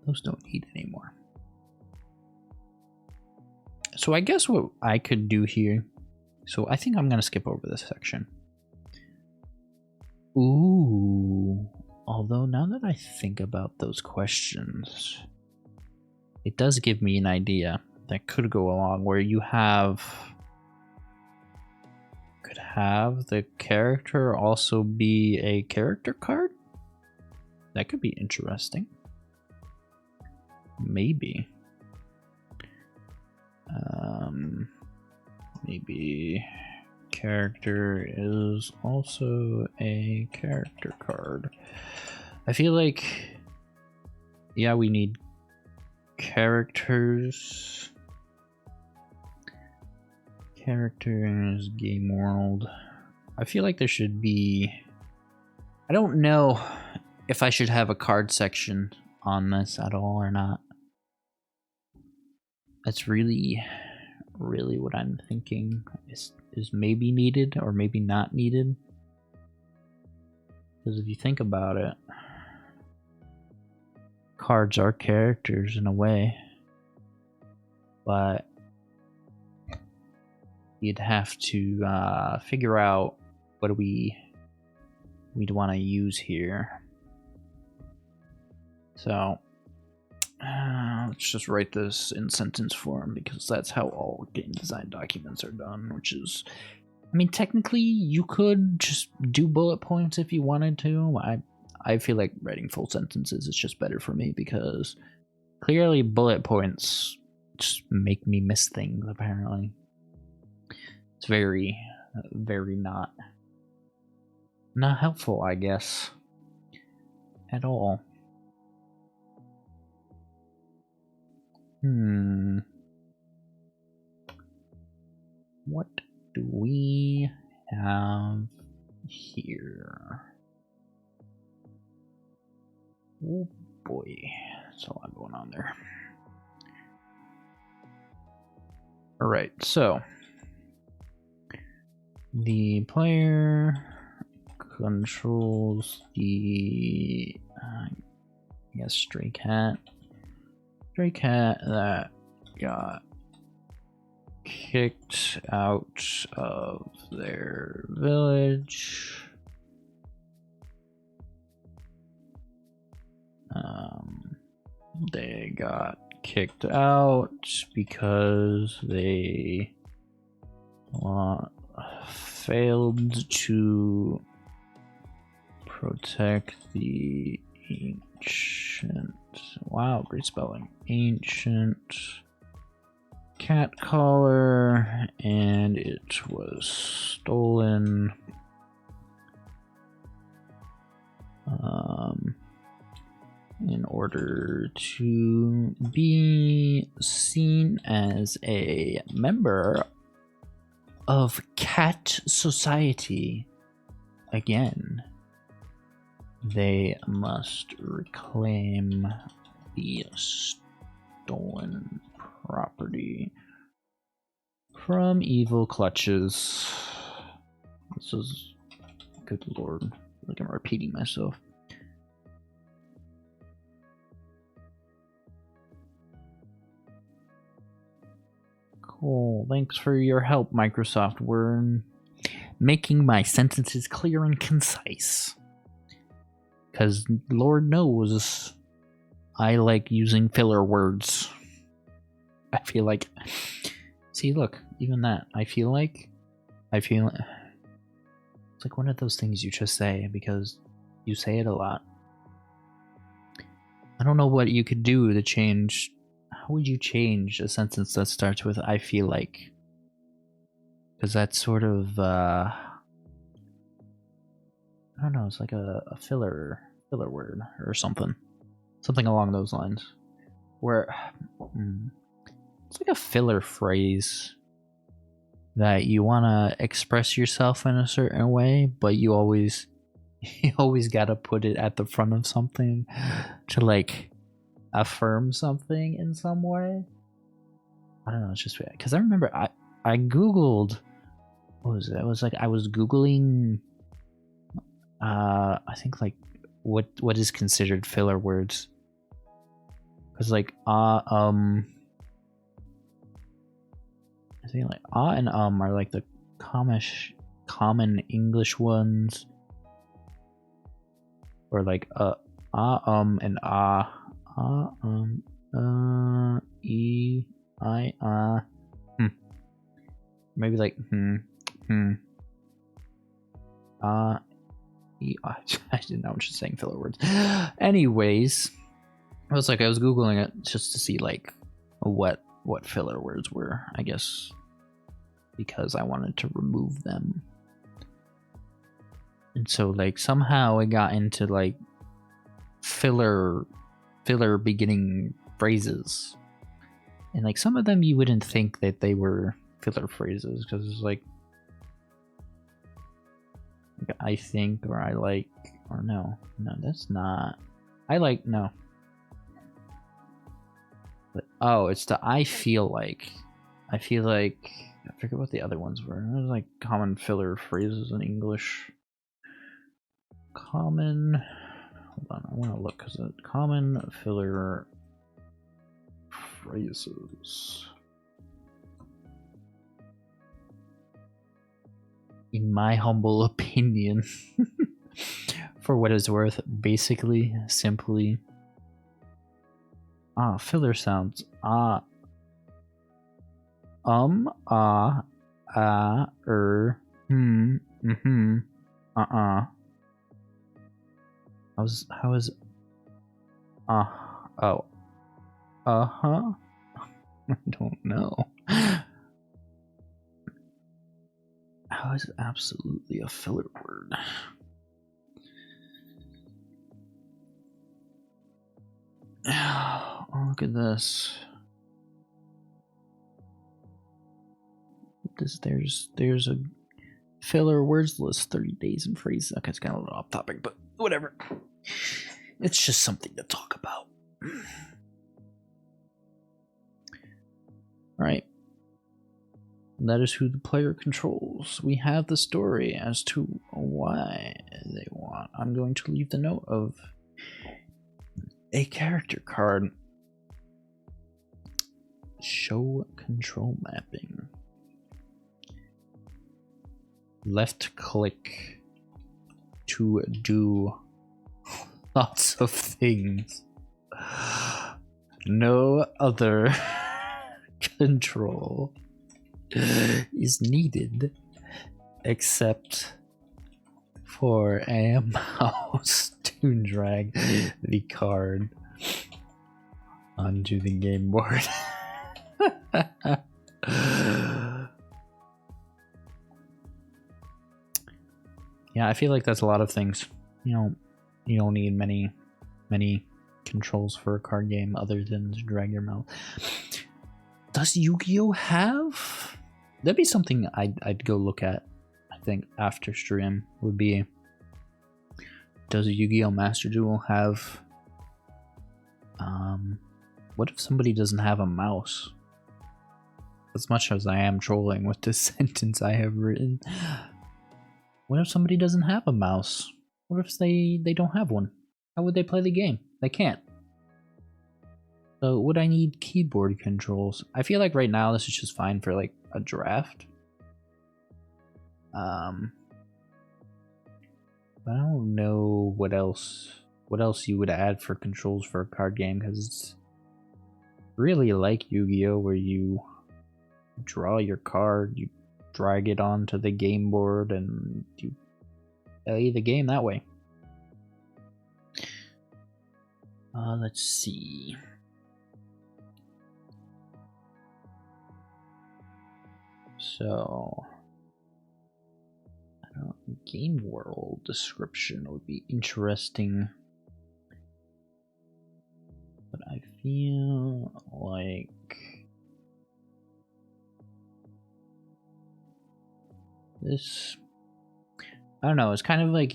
Those don't need anymore. So I guess what I could do here. So I think I'm going to skip over this section. Ooh. Although now that I think about those questions, it does give me an idea that could go along where you could have the character also be a character card. That could be interesting. Maybe. Maybe character is also a character card. I feel like, yeah, we need characters. Characters, game world. I feel like there should be. I don't know if I should have a card section on this at all or not. That's really what I'm thinking is maybe needed or maybe not needed. Because if you think about it, cards are characters in a way, but you'd have to figure out what do we'd want to use here. So let's just write this in sentence form because that's how all game design documents are done, which is, I mean, technically you could just do bullet points if you wanted to. I feel like writing full sentences is just better for me because clearly bullet points just make me miss things, apparently. It's very not helpful, I guess, at all. What do we have here? Oh boy, that's a lot going on there. Alright, so the player controls the I guess stray cat that got kicked out of their village. They got kicked out because they failed to protect the ancient, wow, great spelling, ancient cat collar, and it was stolen. In order to be seen as a member of cat society again, they must reclaim the stolen property from evil clutches. This is, good lord, like I'm repeating myself. Cool, thanks for your help, Microsoft Word. Making my sentences clear and concise. Because Lord knows I like using filler words. I feel like, see, look, even that, I feel like, it's like one of those things you just say because you say it a lot. I don't know what you could do to change. How would you change a sentence that starts with I feel like? Because that's sort of, I don't know, it's like a filler word or something. Something along those lines. Where, it's like a filler phrase that you want to express yourself in a certain way, but you always you always gotta put it at the front of something to like affirm something in some way. I don't know, it's just weird. Because I remember I googled, what was it? It was like I was googling I think like what is considered filler words. Because like I think like and are like the common English ones. Or like and e I maybe like e I didn't know, I'm just saying filler words. Anyways, I was googling it just to see like what filler words were, I guess, because I wanted to remove them. And so like somehow it got into like filler beginning phrases, and like some of them you wouldn't think that they were filler phrases, because it's like I think, or I like, or no, that's not, I like, no, but oh, it's the I feel like, I forget what the other ones were. There's like common filler phrases in English. Common, hold on, I want to look, because common filler phrases. In my humble opinion, for what it's worth, basically, simply, filler sounds, How is oh, I don't know. How is it absolutely a filler word? Oh, look at this. There's a filler words list, 30 days and phrases. Okay, it's kind of a little off topic, but whatever. It's just something to talk about. Right. That is who the player controls. We have the story as to why they want. I'm going to leave the note of a character card. Show control mapping. Left click to do lots of things. No other control is needed except for a mouse to drag the card onto the game board. Yeah, I feel like that's a lot of things. You don't need many controls for a card game other than to drag your mouse. Does Yu-Gi-Oh have? That'd be something I'd go look at. I think after stream would be, does Yu-Gi-Oh Master Duel have? What if somebody doesn't have a mouse? As much as I am trolling with this sentence I have written, what if somebody doesn't have a mouse? What if they don't have one? How would they play the game? They can't. So would I need keyboard controls? I feel like right now this is just fine for like a draft. But I don't know what else you would add for controls for a card game, because it's really like Yu-Gi-Oh, where you draw your card, you drag it onto the game board, and you play the game that way. Let's see. So, game world description would be interesting, but I feel like this, I don't know, it's kind of like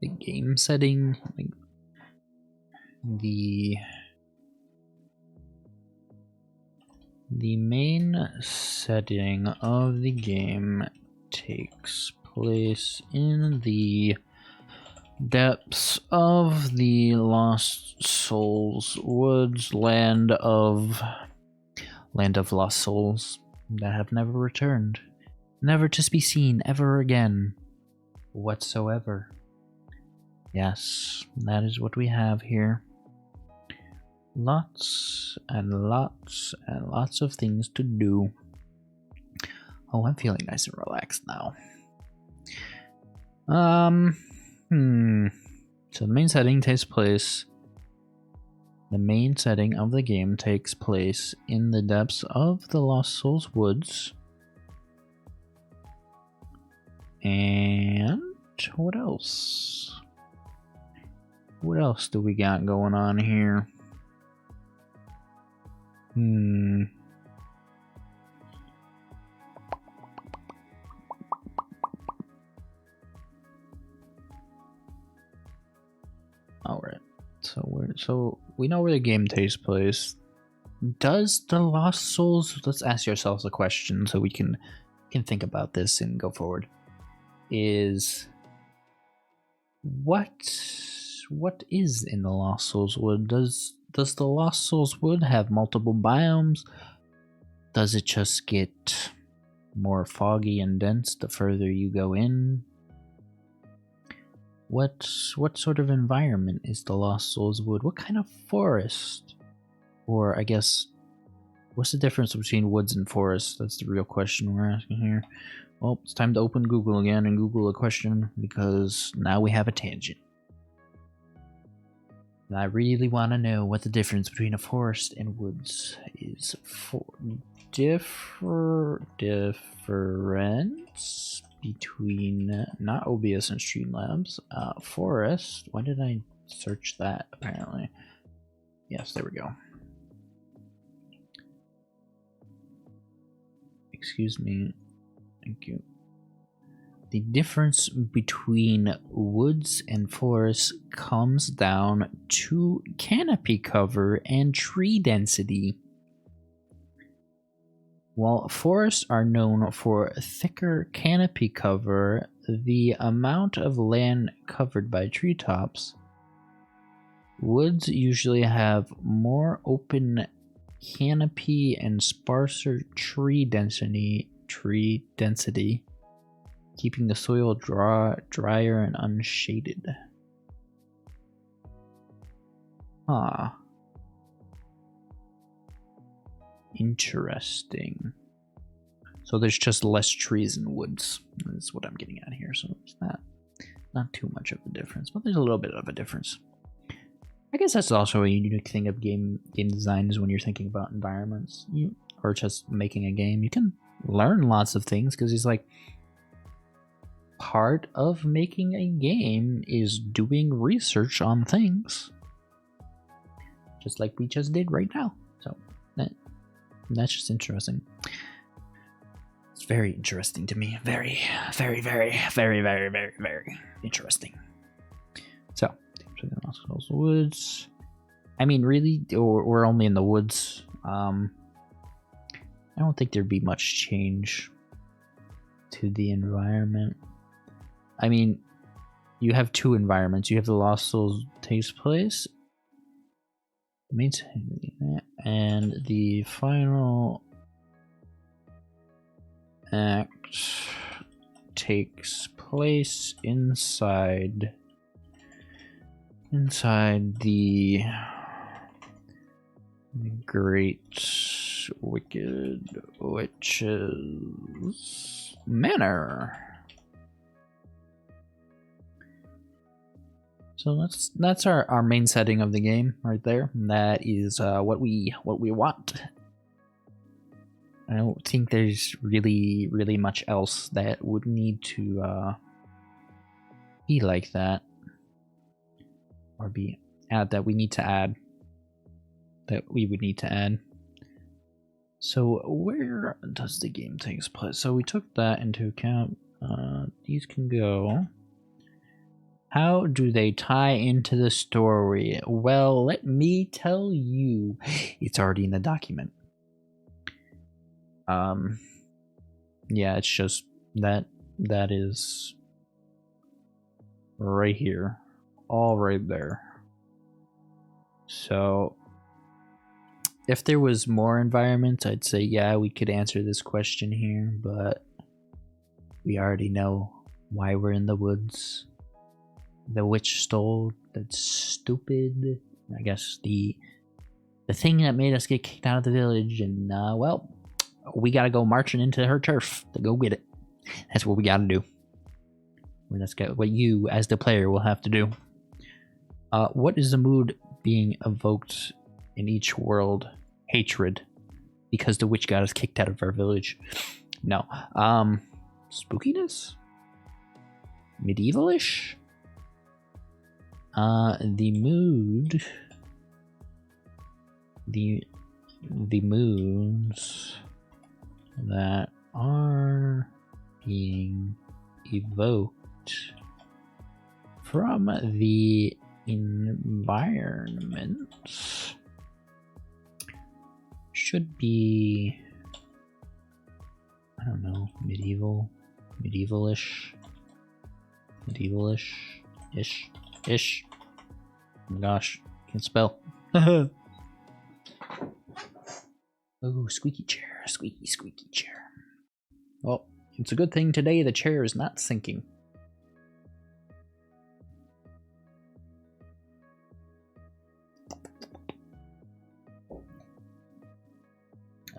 the game setting, like the main setting of the game takes place in the depths of the Lost Souls woods, land of lost souls that have never returned, never to be seen ever again whatsoever. Yes, that is what we have here. Lots and lots and lots of things to do. Oh, I'm feeling nice and relaxed now. So the main setting takes place. The main setting of the game takes place in the depths of the Lost Souls woods. And what else? What else do we got going on here? Alright. So we know where the game takes place. Does the Lost Souls, let's ask yourselves a question so we can think about this and go forward. Is what is in the Lost Souls wood? Does the Lost Souls wood have multiple biomes? Does it just get more foggy and dense the further you go in? What sort of environment is the Lost Souls wood? What kind of forest? Or I guess, what's the difference between woods and forests? That's the real question we're asking here. Well, it's time to open Google again and Google a question, because now we have a tangent. And I really want to know what the difference between a forest and woods is. Difference between not OBS and Streamlabs. Forest. Why did I search that? Apparently. Yes, there we go. Excuse me. Thank you. The difference between woods and forests comes down to canopy cover and tree density. While forests are known for thicker canopy cover, the amount of land covered by treetops, woods usually have more open canopy and sparser tree density, keeping the soil drier and unshaded. Interesting. So there's just less trees in woods. That's what I'm getting at here. So it's not too much of a difference, but there's a little bit of a difference. I guess that's also a unique thing of game design, is when you're thinking about environments, or just making a game, you can learn lots of things, because it's like part of making a game is doing research on things, just like we just did right now. So that's just interesting. It's very interesting to me. Very, very, very, very, very, very, very interesting. So, woods. I mean, really, we're only in the woods. I don't think there'd be much change to the environment. I mean, you have two environments. You have the Lost Souls takes place, and the final act takes place inside the Great Wicked Witch's Manor. So that's our main setting of the game right there. That is what we want. I don't think there's really much else that would need to be like that, or be that we need to add. That we would need to add. So where does the game take place? So we took that into account. These can go. How do they tie into the story? Well, let me tell you. It's already in the document. Yeah, it's just that is right here. All right there. So if there was more environments, I'd say yeah, we could answer this question here, but we already know why we're in the woods. The witch stole that stupid, I guess, the thing that made us get kicked out of the village, and well, we gotta go marching into her turf to go get it. That's what we gotta do. That's what you, as the player, will have to do. What is the mood being evoked in each world? Hatred, because the witch got us kicked out of our village. No. Spookiness? Medievalish? The mood. The moods that are being evoked from the environment should be, I don't know, medievalish, ish. Oh my gosh, can't spell. Oh, squeaky chair, squeaky chair. Well, it's a good thing today the chair is not sinking.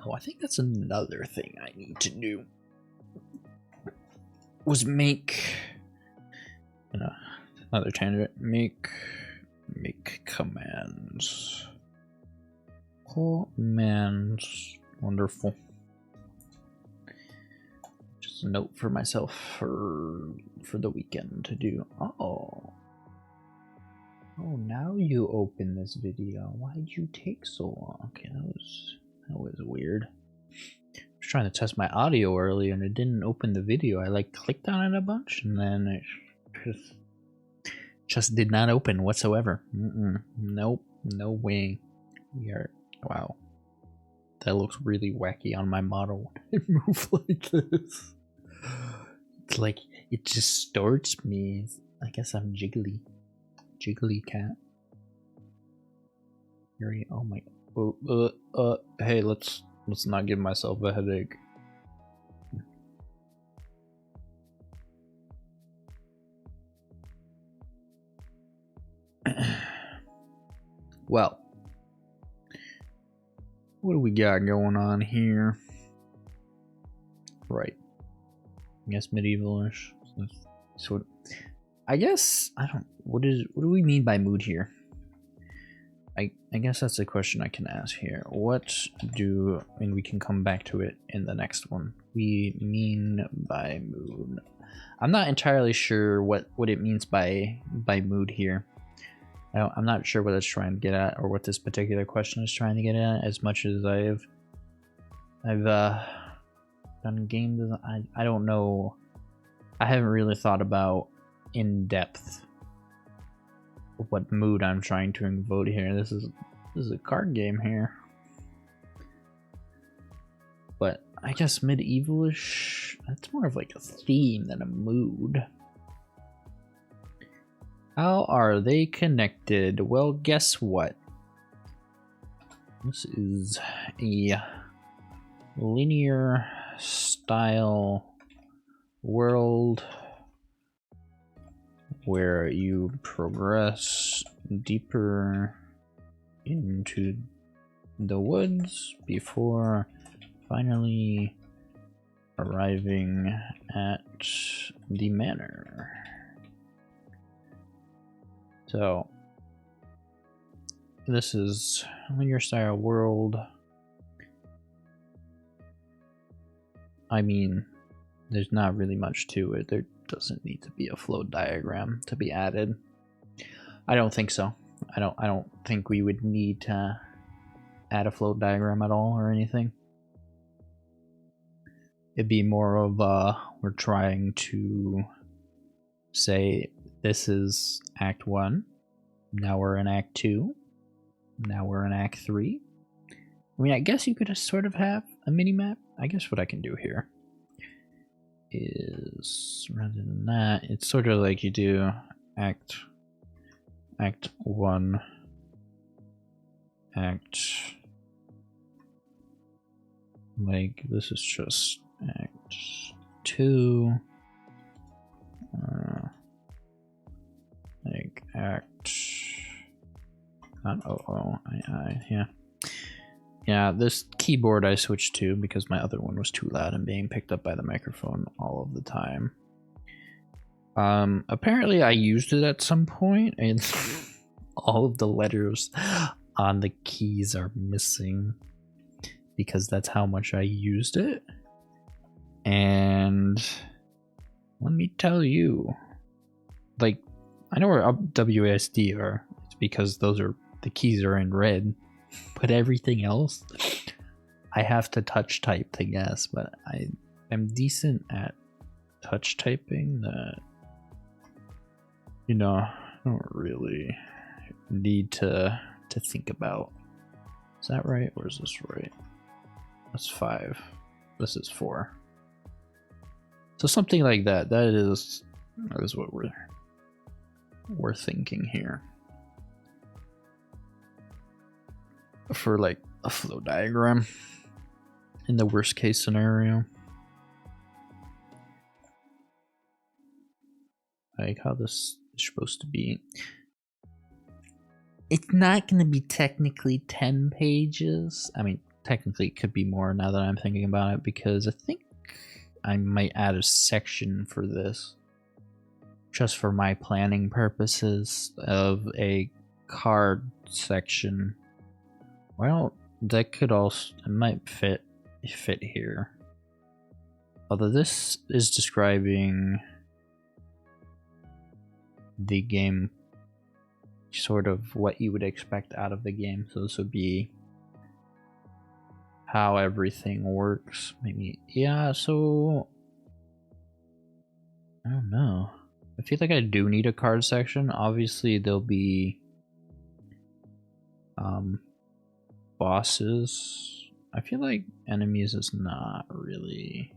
Oh, I think that's another thing I need to do. Was make another tangent. Make commands. Commands. Wonderful. Just a note for myself for the weekend to do. Oh, now you open this video. Why'd you take so long? Okay, that was weird. I was trying to test my audio earlier and it didn't open the video. I clicked on it a bunch and then it just did not open whatsoever. Nope, no way. Wow, that looks really wacky on my model when I move like this. It's like it distorts me. I guess I'm jiggly cat. Oh my. Hey, let's not give myself a headache. Well, what do we got going on here? Right. I guess medievalish. So, I guess what do we mean by mood here? I guess that's a question I can ask here. We can come back to it in the next one. We mean by mood. I'm not entirely sure what it means by mood here. I'm not sure what it's trying to get at, or what this particular question is trying to get at. As much as I've done game design, I don't know. I haven't really thought about in depth what mood I'm trying to invoke here. This is a card game here, but I guess medievalish. That's more of like a theme than a mood. How are they connected? Well, guess what? This is a linear style world where you progress deeper into the woods before finally arriving at the manor. So this is linear style world. I mean, there's not really much to it. There doesn't need to be a flow diagram to be added. I don't think so. I don't think we would need to add a flow diagram at all or anything. It'd be more of we're trying to say this is Act 1. Now we're in Act 2. Now we're in Act 3. I mean, I guess you could just sort of have a mini-map. I guess what I can do here is, rather than that, it's sort of like you do Act 1, Act, like this is just Act 2, like Act, not OOII, yeah. Yeah, this keyboard I switched to because my other one was too loud and being picked up by the microphone all of the time. Apparently I used it at some point and all of the letters on the keys are missing because that's how much I used it. And let me tell you, like, I know where WASD are. It's because those are, the keys are in red. But everything else, I have to touch type to guess, but I am decent at touch typing that, you know, I don't really need to think about. Is that right, or is this right? That's 5. This is 4. So something like that. That is what we're thinking here. For like a flow diagram in the worst case scenario. Like how this is supposed to be. It's not going to be technically 10 pages. I mean, technically it could be more now that I'm thinking about it, because I think I might add a section for this just for my planning purposes of a card section. Well, that could also, it might fit here. Although this is describing the game, sort of what you would expect out of the game. So this would be how everything works. Maybe, yeah, so I don't know. I feel like I do need a card section. Obviously there'll be bosses. I feel like enemies is not really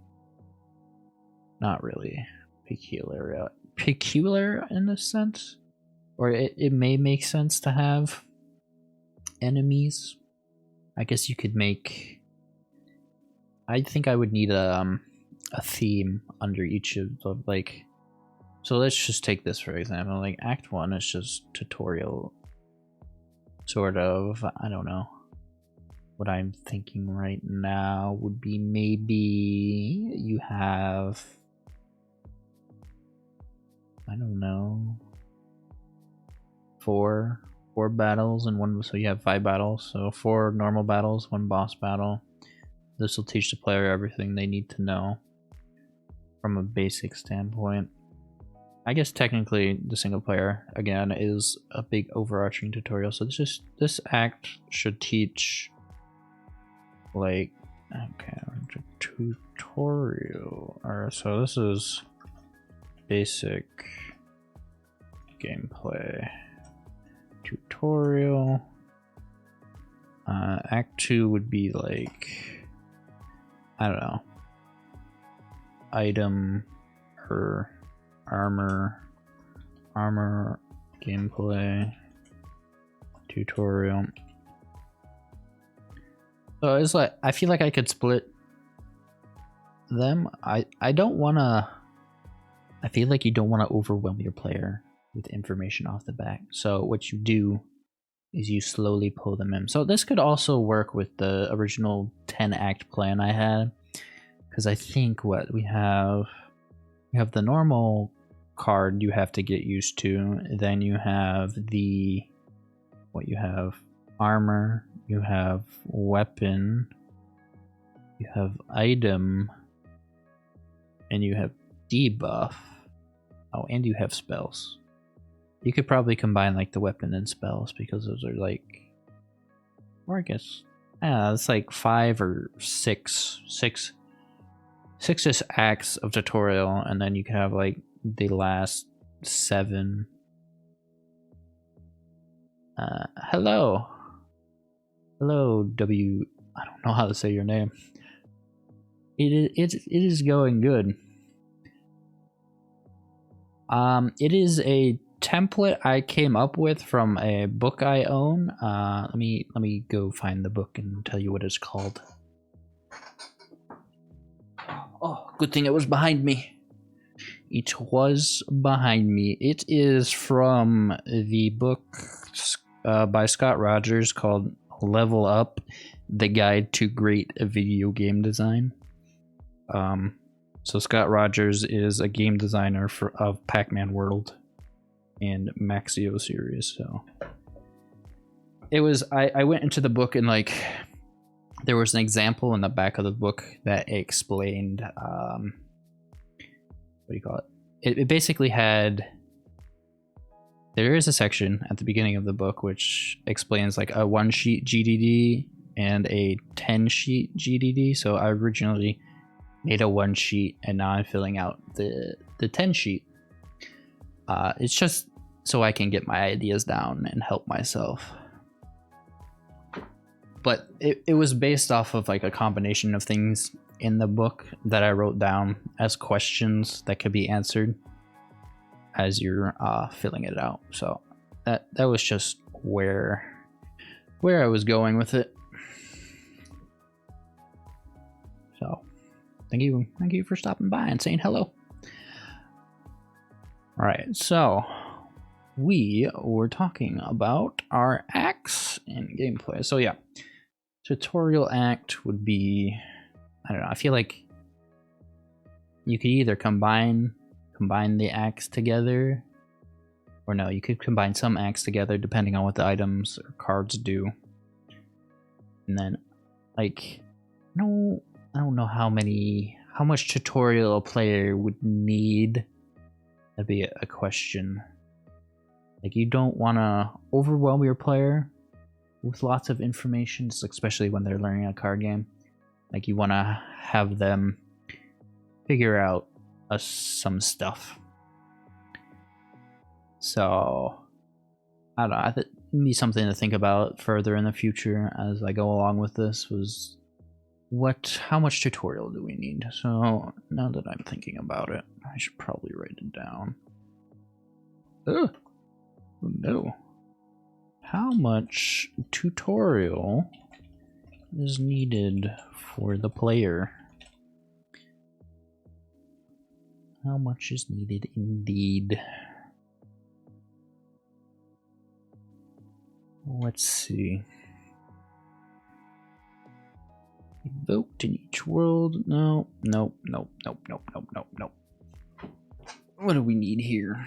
peculiar in a sense, or it may make sense to have enemies. I guess you could make, I think I would need a theme under each of the, like, so let's just take this for example, like Act 1 is just tutorial, sort of. I don't know. What I'm thinking right now would be maybe you have, I don't know, four battles and one, so you have 5 battles, so 4 normal battles, 1 boss battle. This will teach the player everything they need to know from a basic standpoint. I guess technically the single player again is a big overarching tutorial, so this act should teach, like, okay, tutorial. Alright, so this is basic gameplay tutorial. Act 2 would be like, I don't know, item or armor gameplay tutorial. So it's like, I feel like I could split them. I don't want to, I feel like you don't want to overwhelm your player with information off the bat. So what you do is you slowly pull them in. So this could also work with the original 10 act plan I had, because I think what we have the normal card you have to get used to, then you have the, what you have, armor, you have weapon, you have item, and you have debuff. Oh, and you have spells. You could probably combine like the weapon and spells, because those are like, or I guess, it's like 5 or 6 just acts of tutorial, and then you can have like the last 7. Hello. Hello, W. I don't know how to say your name. It is going good. It is a template I came up with from a book I own. Let me go find the book and tell you what it's called. Oh, good thing it was behind me. It was behind me. It is from the book by Scott Rogers called Level Up: The Guide to Great Video Game Design. So Scott Rogers is a game designer of Pac-Man World and Maxio series. So it was, I went into the book and like there was an example in the back of the book that explained what do you call it? It basically had, there is a section at the beginning of the book which explains like a 1-sheet GDD and a 10-sheet GDD. So I originally made a 1-sheet and now I'm filling out the 10-sheet. It's just so I can get my ideas down and help myself. But it was based off of like a combination of things in the book that I wrote down as questions that could be answered as you're filling it out. So that was just where I was going with it. So thank you for stopping by and saying hello. All right, so we were talking about our acts in gameplay. So yeah, tutorial act would be, I don't know, I feel like you could either combine the acts together, or no, you could combine some acts together depending on what the items or cards do. And then like, no, I don't know how much tutorial a player would need. That'd be a question. Like, you don't want to overwhelm your player with lots of information, especially when they're learning a card game. Like, you want to have them figure out some stuff. So, I don't know. I think maybe something to think about further in the future as I go along with this was how much tutorial do we need? So now that I'm thinking about it, I should probably write it down. Oh no. How much tutorial is needed for the player? How much is needed indeed? Let's see. Evoked in each world. No. What do we need here?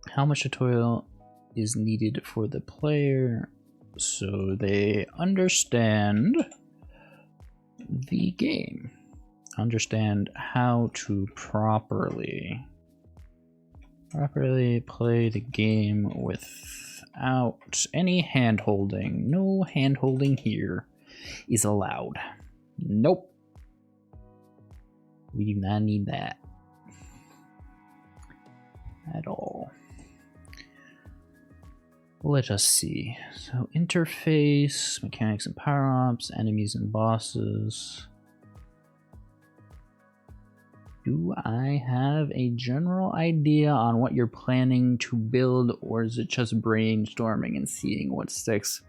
How much tutorial is needed for the player so they understand the game? Understand how to properly play the game without any hand-holding. No hand-holding here is allowed. Nope. We do not need that at all. Let us see. So interface, mechanics and power-ups, enemies and bosses. Do I have a general idea on what you're planning to build, or is it just brainstorming and seeing what sticks?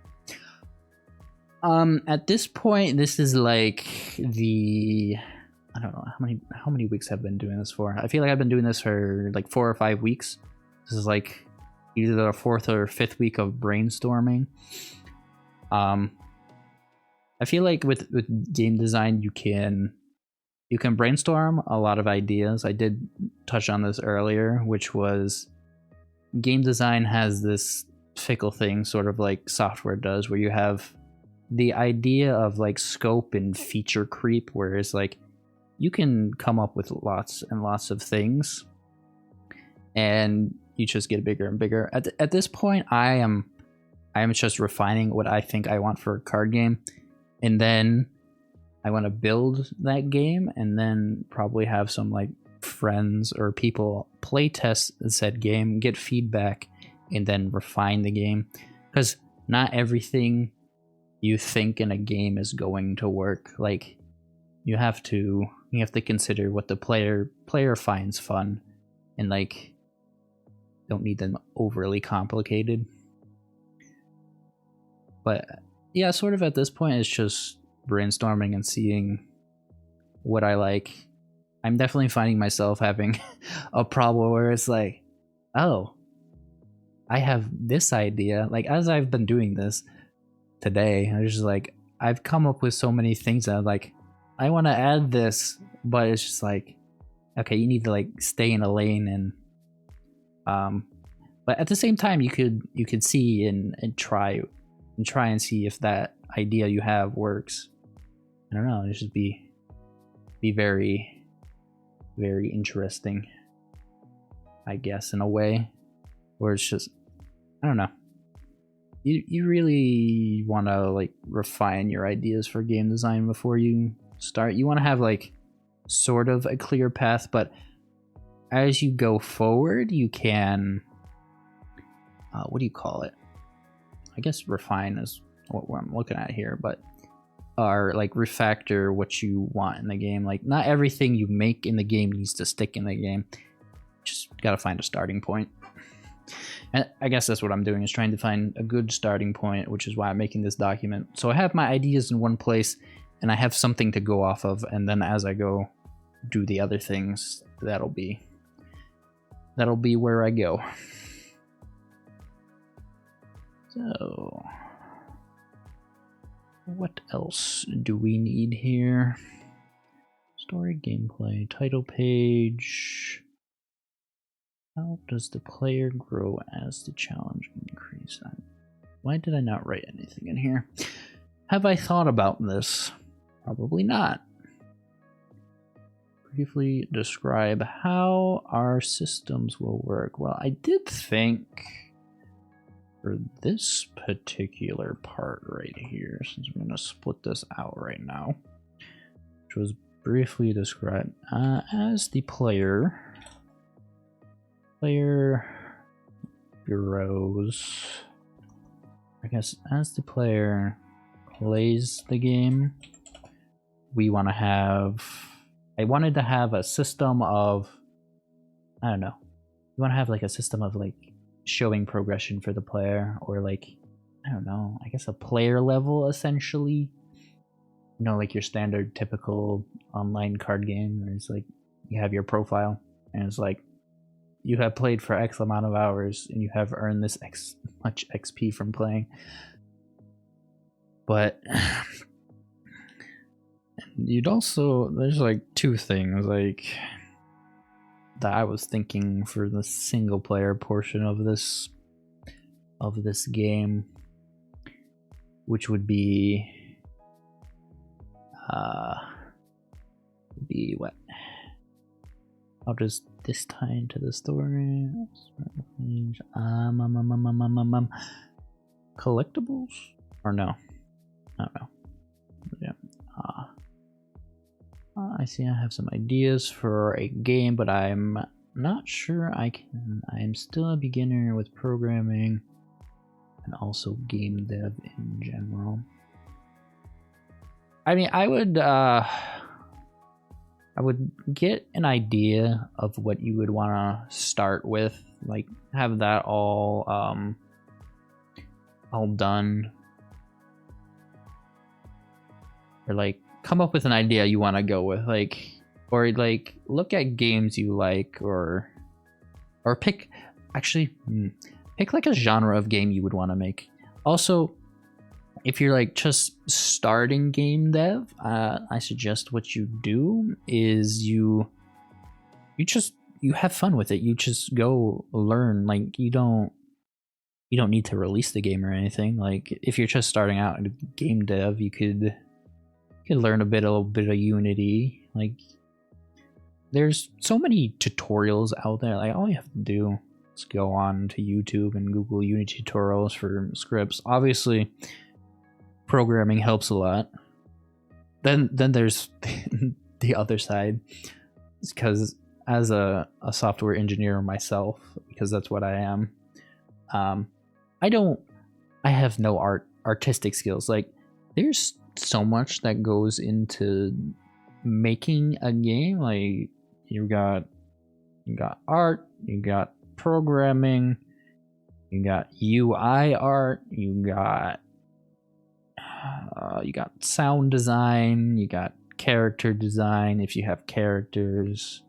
At this point, this is like I don't know how many weeks I've been doing this for. I feel like I've been doing this for like 4 or 5 weeks. This is like either the 4th or 5th week of brainstorming. I feel like with game design, you can brainstorm a lot of ideas. I did touch on this earlier, which was game design has this fickle thing, sort of like software does, where you have the idea of like scope and feature creep, whereas like you can come up with lots and lots of things and you just get bigger and bigger. At this point, I am just refining what I think I want for a card game, and then I want to build that game and then probably have some like friends or people play test said game, get feedback, and then refine the game. Because not everything you think in a game is going to work. Like, you have to consider what the player finds fun, and like, don't need them overly complicated. But yeah, sort of at this point, it's just brainstorming and seeing what I like. I'm definitely finding myself having a problem where it's like, oh, I have this idea. Like, as I've been doing this today, I was just like, I've come up with so many things that I'm like, I want to add this, but it's just like, okay, you need to like stay in a lane, and but at the same time, you could see and try and see if that idea you have works. I don't know. It should be very, very interesting, I guess, in a way, where it's just, I don't know. You really want to like refine your ideas for game design before you start. You want to have like sort of a clear path, but as you go forward, you can what do you call it? I guess refine is what I'm looking at here, but or like refactor what you want in the game. Like, not everything you make in the game needs to stick in the game. Just gotta find a starting point. And I guess that's what I'm doing, is trying to find a good starting point, which is why I'm making this document. So I have my ideas in one place, and I have something to go off of, and then as I go do the other things, that'll be where I go. So what else do we need here? Story, gameplay, title page. How does the player grow as the challenge increases? Why did I not write anything in here? Have I thought about this? Probably not. Briefly describe how our systems will work. Well, I did think for this particular part right here, since I'm going to split this out right now, which was briefly described as the player grows. I guess as the player plays the game, we want to have, I wanted to have a system of, I don't know, you want to have like a system of like showing progression for the player, or like, I don't know, I guess a player level essentially. You know, like your standard typical online card game where it's like you have your profile and it's like you have played for X amount of hours and you have earned this X much XP from playing. But you'd also, there's like two things like that I was thinking for the single player portion of this game, which would be what? How does this tie into the story? Collectibles? Or no? I don't know. Yeah. I see I have some ideas for a game, but I'm not sure I can. I am still a beginner with programming and also game dev in general. I mean, I would get an idea of what you would want to start with, like have that all done, or like come up with an idea you want to go with, like, or like look at games you like, or pick like a genre of game you would want to make. Also, if you're like just starting game dev, I suggest what you do is you have fun with it. You just go learn. Like, you don't need to release the game or anything. Like, if you're just starting out in game dev, you could learn a little bit of Unity. Like, there's so many tutorials out there. Like, all you have to do is go on to YouTube and Google Unity tutorials for scripts. Obviously, programming helps a lot. Then there's the other side, because as a software engineer myself, because that's what I am, I have no artistic skills. Like, there's so much that goes into making a game. Like, you got art, you got programming, you got UI art, you got sound design, you got character design if you have characters.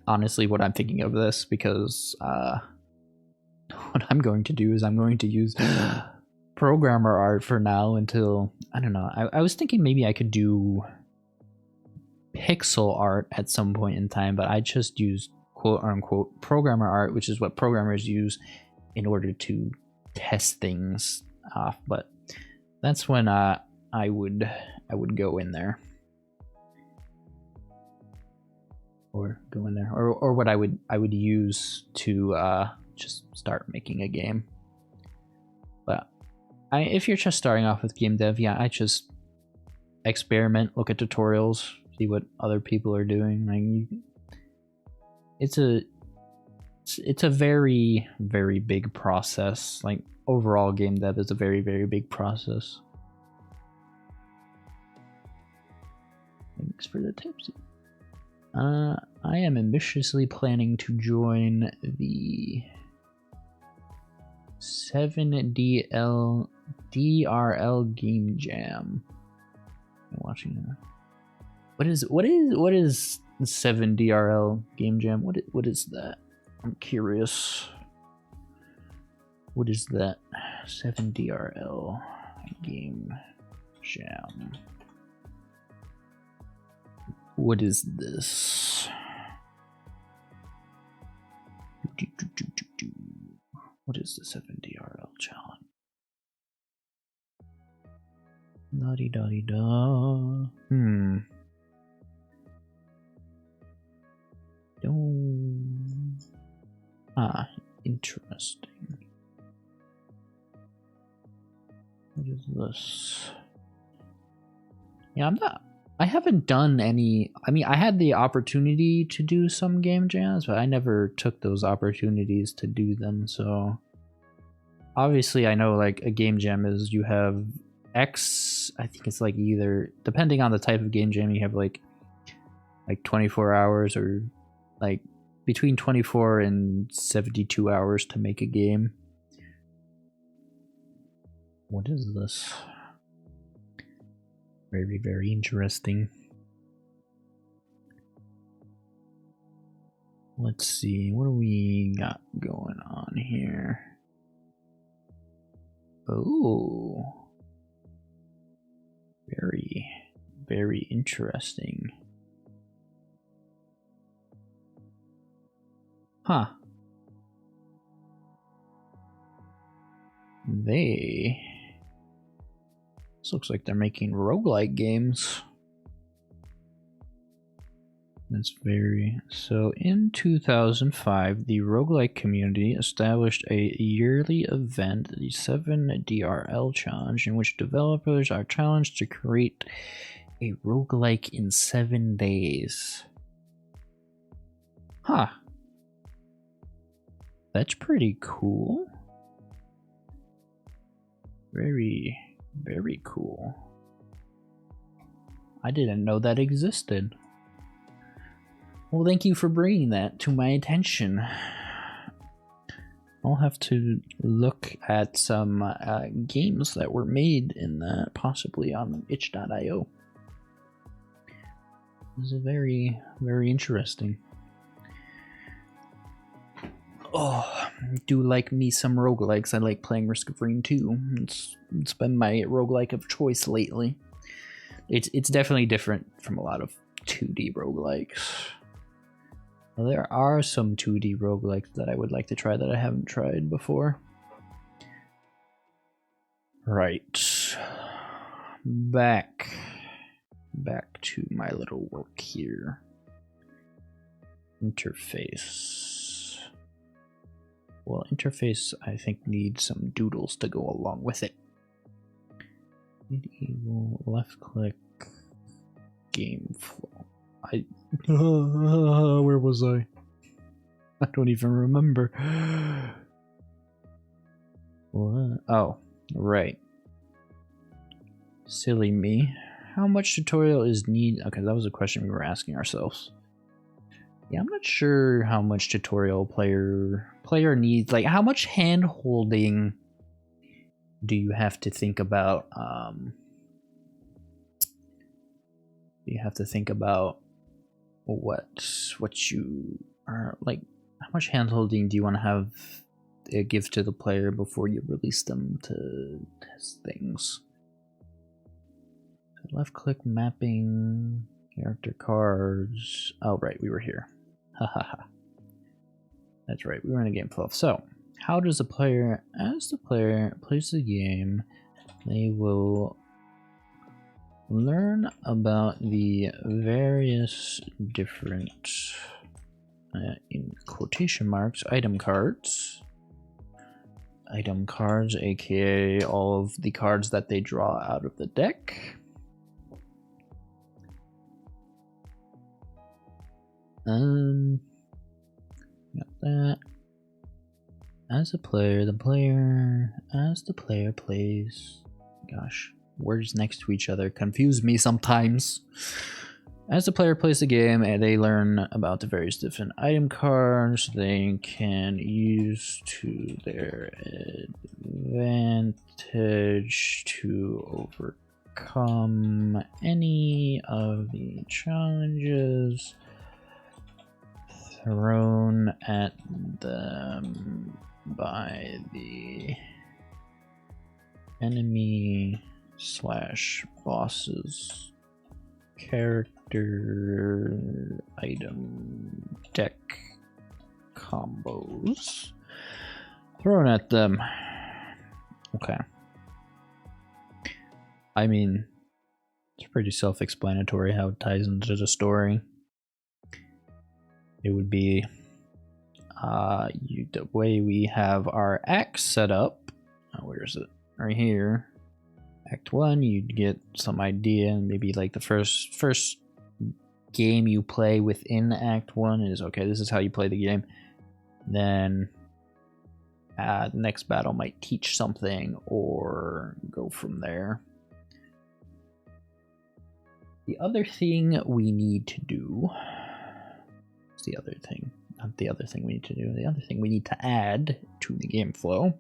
Honestly, what I'm thinking of this, because what I'm going to do is I'm going to use programmer art for now until, I don't know, I was thinking maybe I could do pixel art at some point in time, but I just use quote unquote programmer art, which is what programmers use in order to test things off. But that's when I would go in there, or what I would use to just start making a game. But if you're just starting off with game dev, yeah, I just experiment, look at tutorials, see what other people are doing. Like, it's a very, very big process. Like, overall game dev is a very, very big process. Thanks for the tips. I am ambitiously planning to join the 7DRL Game Jam. I'm watching that. What is 7DRL Game Jam? What is that? I'm curious. What is that? 7DRL Game Jam. What is this? What is the 7DRL challenge? La-di-da-di-da. Interesting. What is this? Yeah, I haven't done any. I mean, I had the opportunity to do some game jams, but I never took those opportunities to do them. So obviously I know, like, a game jam is, you have X, I think it's like, either, depending on the type of game jam, you have like 24 hours, or like between 24 and 72 hours to make a game. What is this? Very, very interesting. Let's see, what do we got going on here? Oh, very, very interesting. Huh. This looks like they're making roguelike games. That's very... So in 2005, the roguelike community established a yearly event, the 7DRL Challenge, in which developers are challenged to create a roguelike in 7 days. Huh. That's pretty cool. Very, very cool. I didn't know that existed. Well, thank you for bringing that to my attention. I'll have to look at some games that were made in that, possibly on itch.io. This is very, very interesting. Oh, I do like me some roguelikes. I like playing Risk of Rain 2. It's been my roguelike of choice lately. It's definitely different from a lot of 2D roguelikes. Well, there are some 2D roguelikes that I would like to try that I haven't tried before. Right. Back to my little work here. Interface. Well, interface, I think, needs some doodles to go along with it. Medieval, left click, game flow. Where was I? I don't even remember. What? Oh, right. Silly me. How much tutorial is needed? Okay, that was a question we were asking ourselves. Yeah, I'm not sure how much tutorial player needs. Like, how much hand holding do you have to think about? You have to think about what you are like. How much hand holding do you want to have give to the player before you release them to test things? Left click mapping character cards. Oh right, we were here. Hahaha. That's right, we were in a game flow. So, how does the player, as the player plays the game, they will learn about the various different, in quotation marks, item cards. Item cards, aka all of the cards that they draw out of the deck. Got that. As the player plays, gosh, words next to each other confuse me sometimes. As the player plays the game, they learn about the various different item cards they can use to their advantage to overcome any of the challenges thrown at them by the enemy / bosses character item deck combos thrown at them. Okay. I mean, it's pretty self-explanatory how it ties into the story. It would be the way we have our acts set up. Oh, where is it? Right here. Act 1, you'd get some idea, and maybe like the first game you play within Act 1 is, okay, this is how you play the game. Then the next battle might teach something or go from there. The other thing we need to do, the other thing we need to add to the game flow.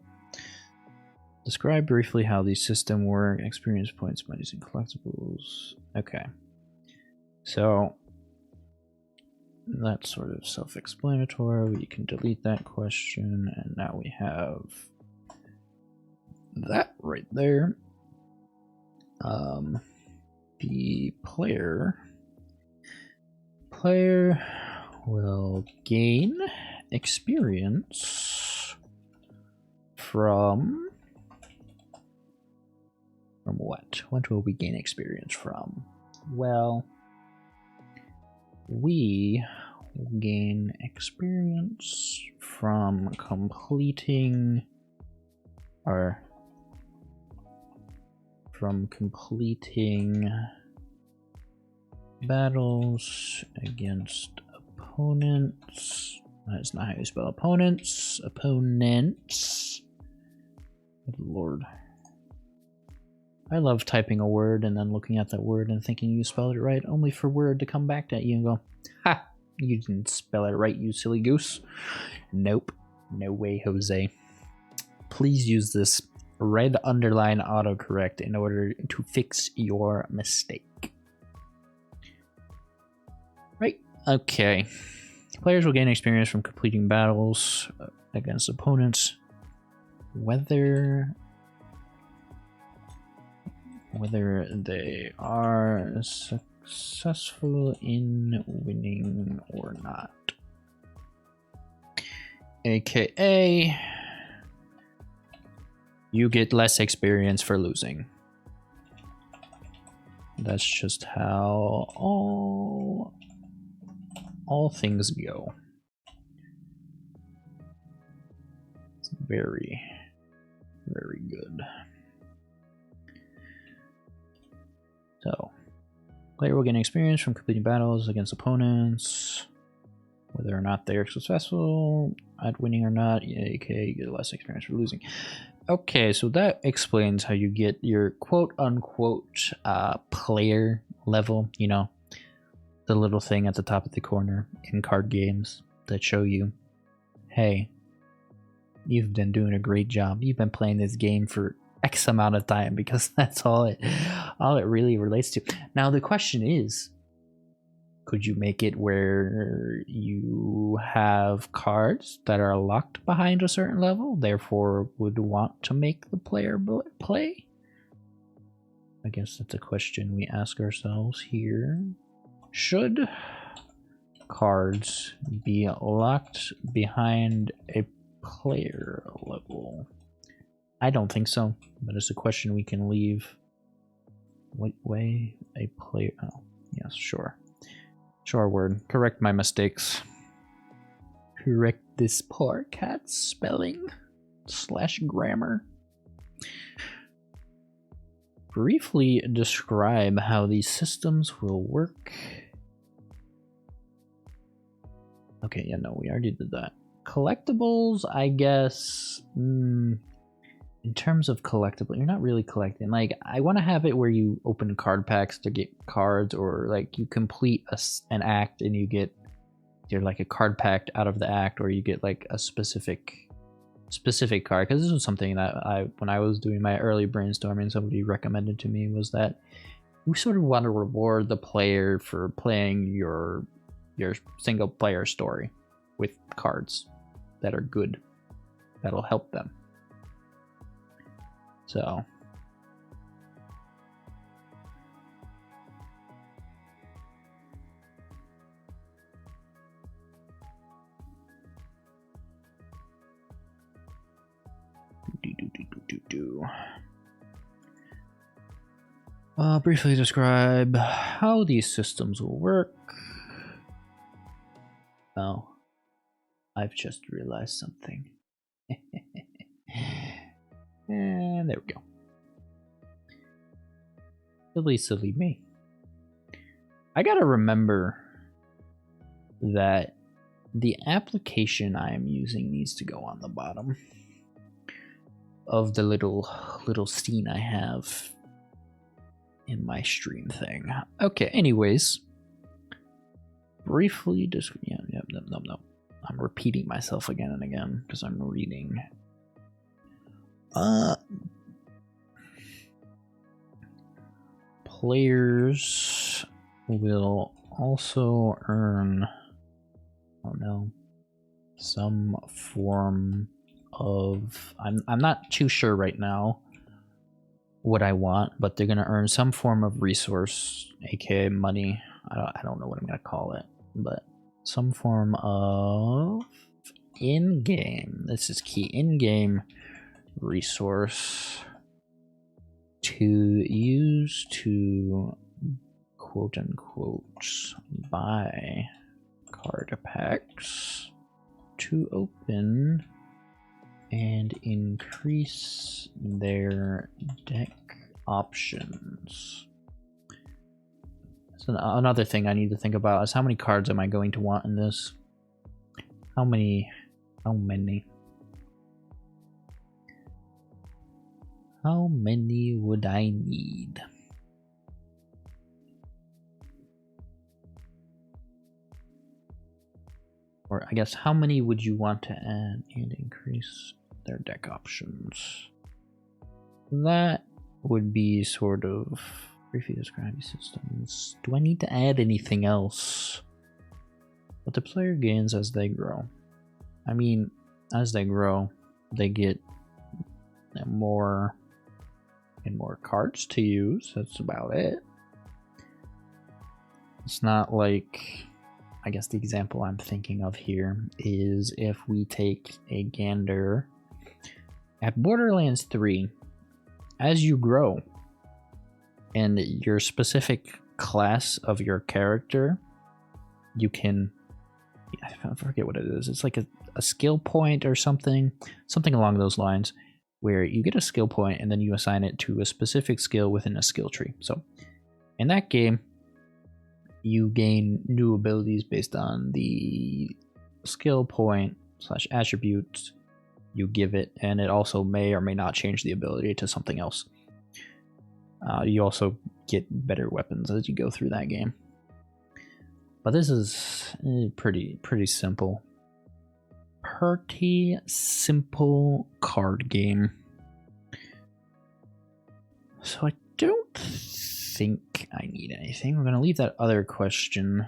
Describe briefly how these systems work, experience points by using collectibles. Okay. So that's sort of self-explanatory. We can delete that question, and now we have that right there. The player will gain experience from what? What will we gain experience from? Well, we will gain experience from completing battles against opponents. That's not how you spell opponents. Opponents. Good lord. I love typing a word and then looking at that word and thinking you spelled it right, only for Word to come back at you and go, ha! You didn't spell it right, you silly goose. Nope. No way, Jose. Please use this red underline autocorrect in order to fix your mistake. Right. Okay. Players will gain experience from completing battles against opponents, whether they are successful in winning or not. AKA, you get less experience for losing. That's just how all things go. It's very, very good. So, Player will gain experience from completing battles against opponents, whether or not they are successful at winning or not. Okay, you get less experience for losing. Okay, so that explains how you get your quote-unquote player level, you know, the little thing at the top of the corner in card games that show you, hey, you've been doing a great job. You've been playing this game for X amount of time, because that's all it really relates to. Now the question is, could you make it where you have cards that are locked behind a certain level, therefore would want to make the player play? I guess that's a question we ask ourselves here. Should cards be locked behind a player level? I don't think so, but it's a question we can leave. What way a player? Oh, yes, sure. Sure word. Correct my mistakes. Correct this poor cat's spelling / grammar. Briefly describe how these systems will work. Okay, yeah, no, we already did that. Collectibles, I guess. In terms of collectible, you're not really collecting. Like, I want to have it where you open card packs to get cards, or like you complete an act and you get like a card pack out of the act, or you get like a specific card. Because this was something that when I was doing my early brainstorming, somebody recommended to me, was that you sort of want to reward the player for playing your single player story with cards that are good, that'll help them. So briefly describe how these systems will work. Oh, I've just realized something. And there we go. Silly me. I gotta remember that the application I am using needs to go on the bottom of the little scene I have in my stream thing. Okay, anyways. Briefly no. I'm repeating myself again and again because I'm reading. Players will also earn, some form of, I'm not too sure right now what I want, but they're gonna earn some form of resource, aka money. I don't know what I'm gonna call it, but some form of in-game, this is key, in-game resource to use to quote unquote buy card packs to open and increase their deck options. So another thing I need to think about is how many cards am I going to want in this? How many would I need? Or I guess, how many would you want to add and increase their deck options? That would be sort of briefly describe these systems. Do I need to add anything else? What the player gains as they grow. I mean, as they grow, they get more and more cards to use. That's about it. It's not like, I guess the example I'm thinking of here is if we take a gander at Borderlands 3, as you grow and your specific class of your character, you can, I forget what it is. It's like a skill point or something along those lines, where you get a skill point and then you assign it to a specific skill within a skill tree. So in that game, you gain new abilities based on the skill point / attributes you give it, and it also may or may not change the ability to something else. You also get better weapons as you go through that game. But this is pretty simple. Pretty simple card game. So I don't think I need anything. We're gonna leave that other question.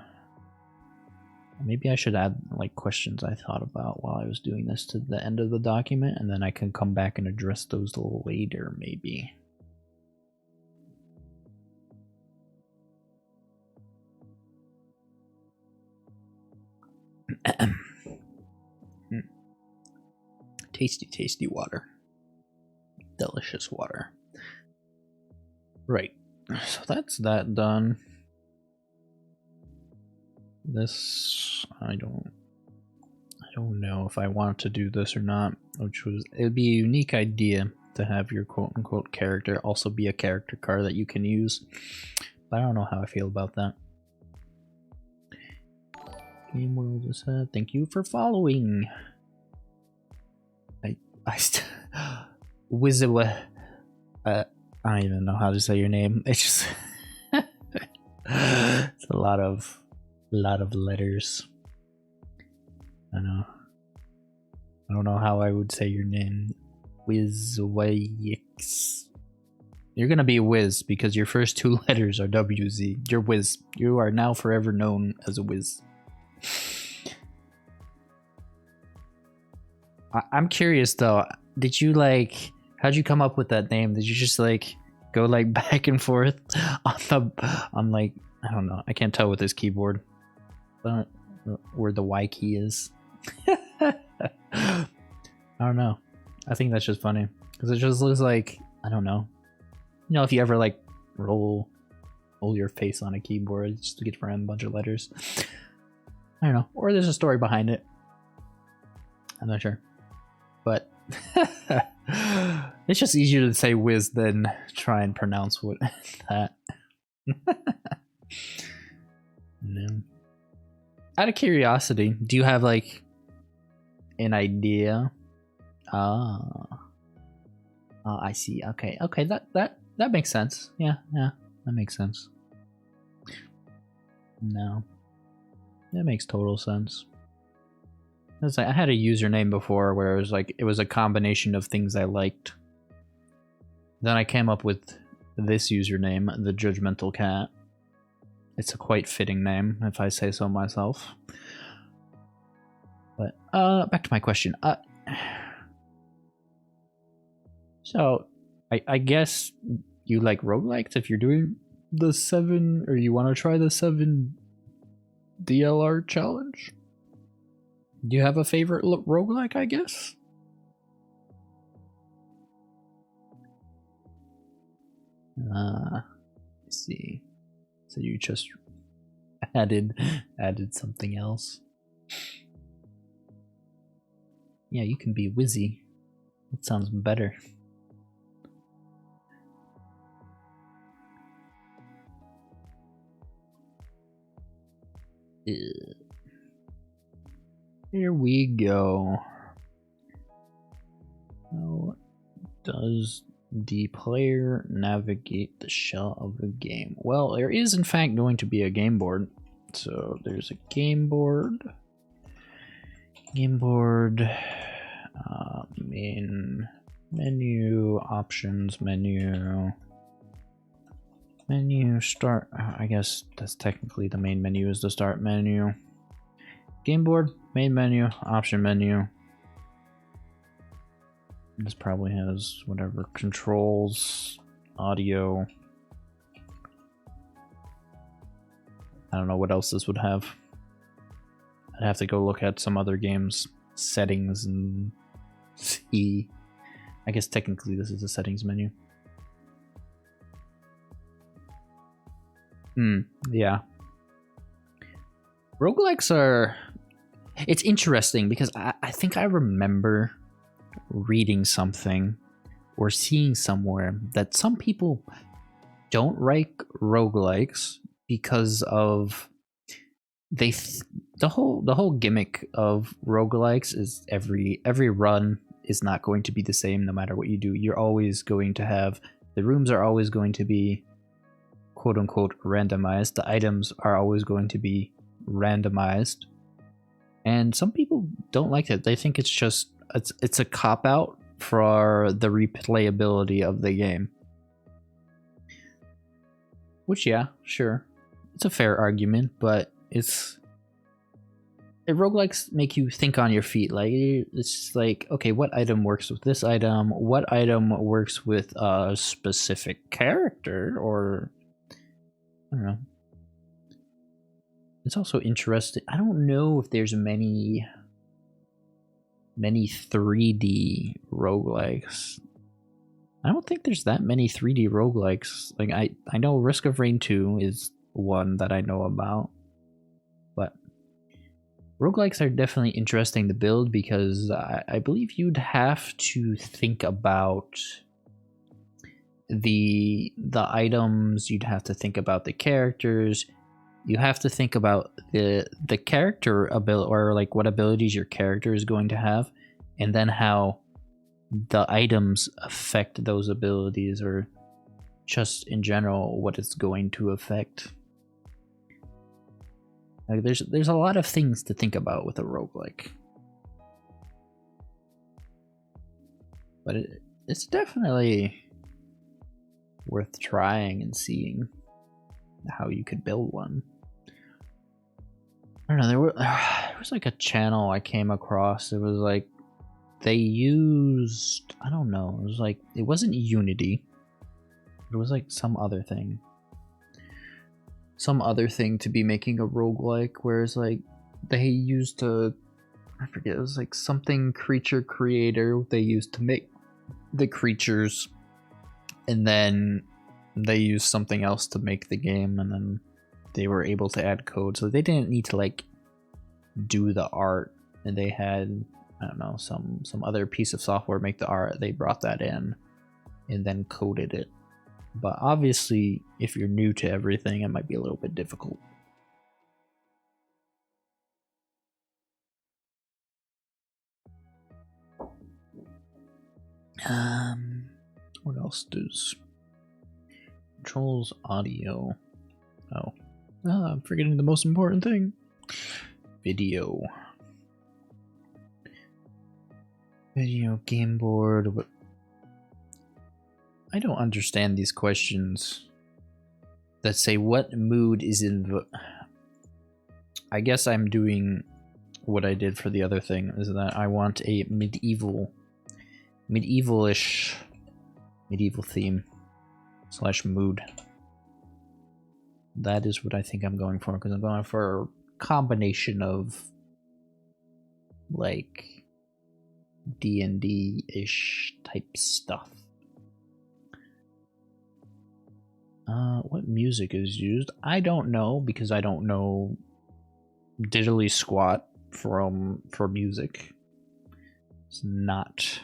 Maybe I should add like questions I thought about while I was doing this to the end of the document, and then I can come back and address those later, maybe. Tasty water. Delicious water. Right. So that's that done. This I don't know if I want to do this or not, it'd be a unique idea to have your quote-unquote character also be a character card that you can use, but I don't know how I feel about that. Game World is thank you for following. I don't even know how to say your name. It's just it's a lot of letters. I don't know how I would say your name. Wizwayix. You're gonna be Wiz because your first two letters are WZ. You're Wiz. You are now forever known as a Wiz. I'm curious though. Did you like? How'd you come up with that name? Did you just like go like back and forth on like, I don't know. I can't tell with this keyboard, but where the Y key is. I don't know. I think that's just funny because it just looks like, I don't know. You know, if you ever like roll your face on a keyboard just to get around a bunch of letters. I don't know. Or there's a story behind it. I'm not sure. But it's just easier to say Wiz than try and pronounce what that. No. Out of curiosity, do you have like an idea? I see. Okay, that makes sense. Yeah, that makes sense. No, that makes total sense. It's like I had a username before where it was a combination of things I liked. Then I came up with this username, TheJudgementalCat. It's a quite fitting name, if I say so myself. But back to my question. So I guess you like roguelikes if you're doing the 7, or you want to try the 7 DLR challenge? Do you have a favorite roguelike, I guess? Let's see. So you just added something else. Yeah, you can be Wizzy. That sounds better. Here we go. How does the player navigate the shell of the game? Well, there is in fact going to be a game board. So there's a game board. Main menu, options menu. Menu start. I guess that's technically the main menu is the start menu. Game board, main menu, option menu. This probably has whatever controls, audio. I don't know what else this would have. I'd have to go look at some other games settings and see. I guess technically this is the settings menu. Yeah. Roguelikes are... It's interesting because I think I remember reading something or seeing somewhere that some people don't like roguelikes because of the whole gimmick of roguelikes is every run is not going to be the same no matter what you do. You're always going to have, the rooms are always going to be quote unquote randomized. The items are always going to be randomized. And some people don't like that. They think it's just it's a cop out for the replayability of the game. Which, yeah, sure. It's a fair argument, but roguelikes make you think on your feet. Like, it's just like, okay, what item works with this item? What item works with a specific character? Or, I don't know. It's also interesting. I don't know if there's many 3D roguelikes. I don't think there's that many 3D roguelikes. Like, I know Risk of Rain 2 is one that I know about. But roguelikes are definitely interesting to build because I believe you'd have to think about the items, you'd have to think about the characters, you have to think about the character ability, or like what abilities your character is going to have, and then how the items affect those abilities, or just in general what it's going to affect. Like, there's a lot of things to think about with a roguelike. But it's definitely worth trying and seeing how you could build one. I don't know, there was like a channel I came across. It was like they used, I don't know, it was like, it wasn't Unity. It was like some other thing to be making a roguelike, whereas like they used I forget, it was like something creature creator they used to make the creatures, and then they used something else to make the game, and then they were able to add code, so they didn't need to like do the art, and they had, I don't know, some other piece of software make the art. They brought that in and then coded it. But obviously, if you're new to everything, it might be a little bit difficult. What else does controls audio? Oh, I'm forgetting the most important thing. Video game board. What? I don't understand these questions that say what mood is in. I guess I'm doing what I did for the other thing, is that I want a medieval theme / mood. That is what I think I'm going for, because I'm going for a combination of like D&D-ish type stuff. What music is used? I don't know, because I don't know diddly squat for music. It's not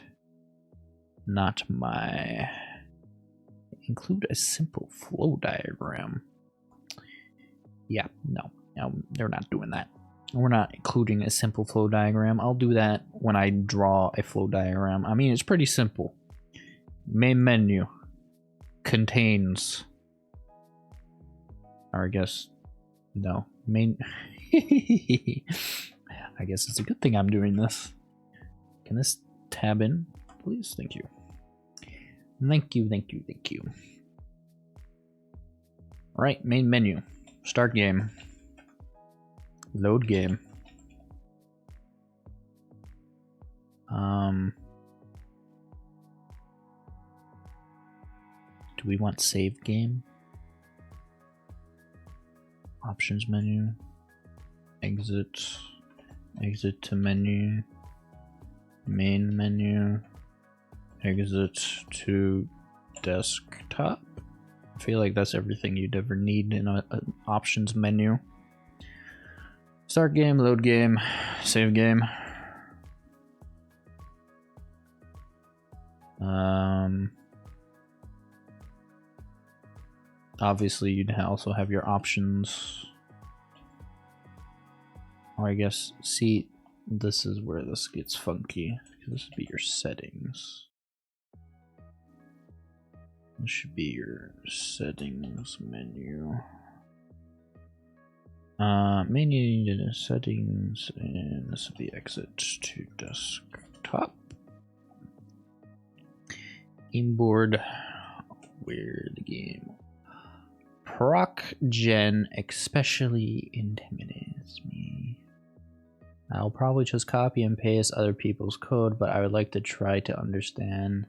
my. Include a simple flow diagram. Yeah, no, they're not doing that. We're not including a simple flow diagram. I'll do that when I draw a flow diagram. I mean, it's pretty simple. Main menu contains, or I guess, no, main. I guess it's a good thing I'm doing this. Can this tab in, please? Thank you. Thank you. All right, main menu. Start game. Load game. Do we want save game? Options menu. Exit to menu. Main menu. Exit to desktop. I feel like that's everything you'd ever need in an options menu. Start game, load game, save game. obviously you'd also have your options. Or I guess, see, this is where this gets funky. This would be your settings. This should be your settings menu. Menu settings, and this will be exit to desktop. Inboard, where the game. Proc gen especially intimidates me. I'll probably just copy and paste other people's code, but I would like to try to understand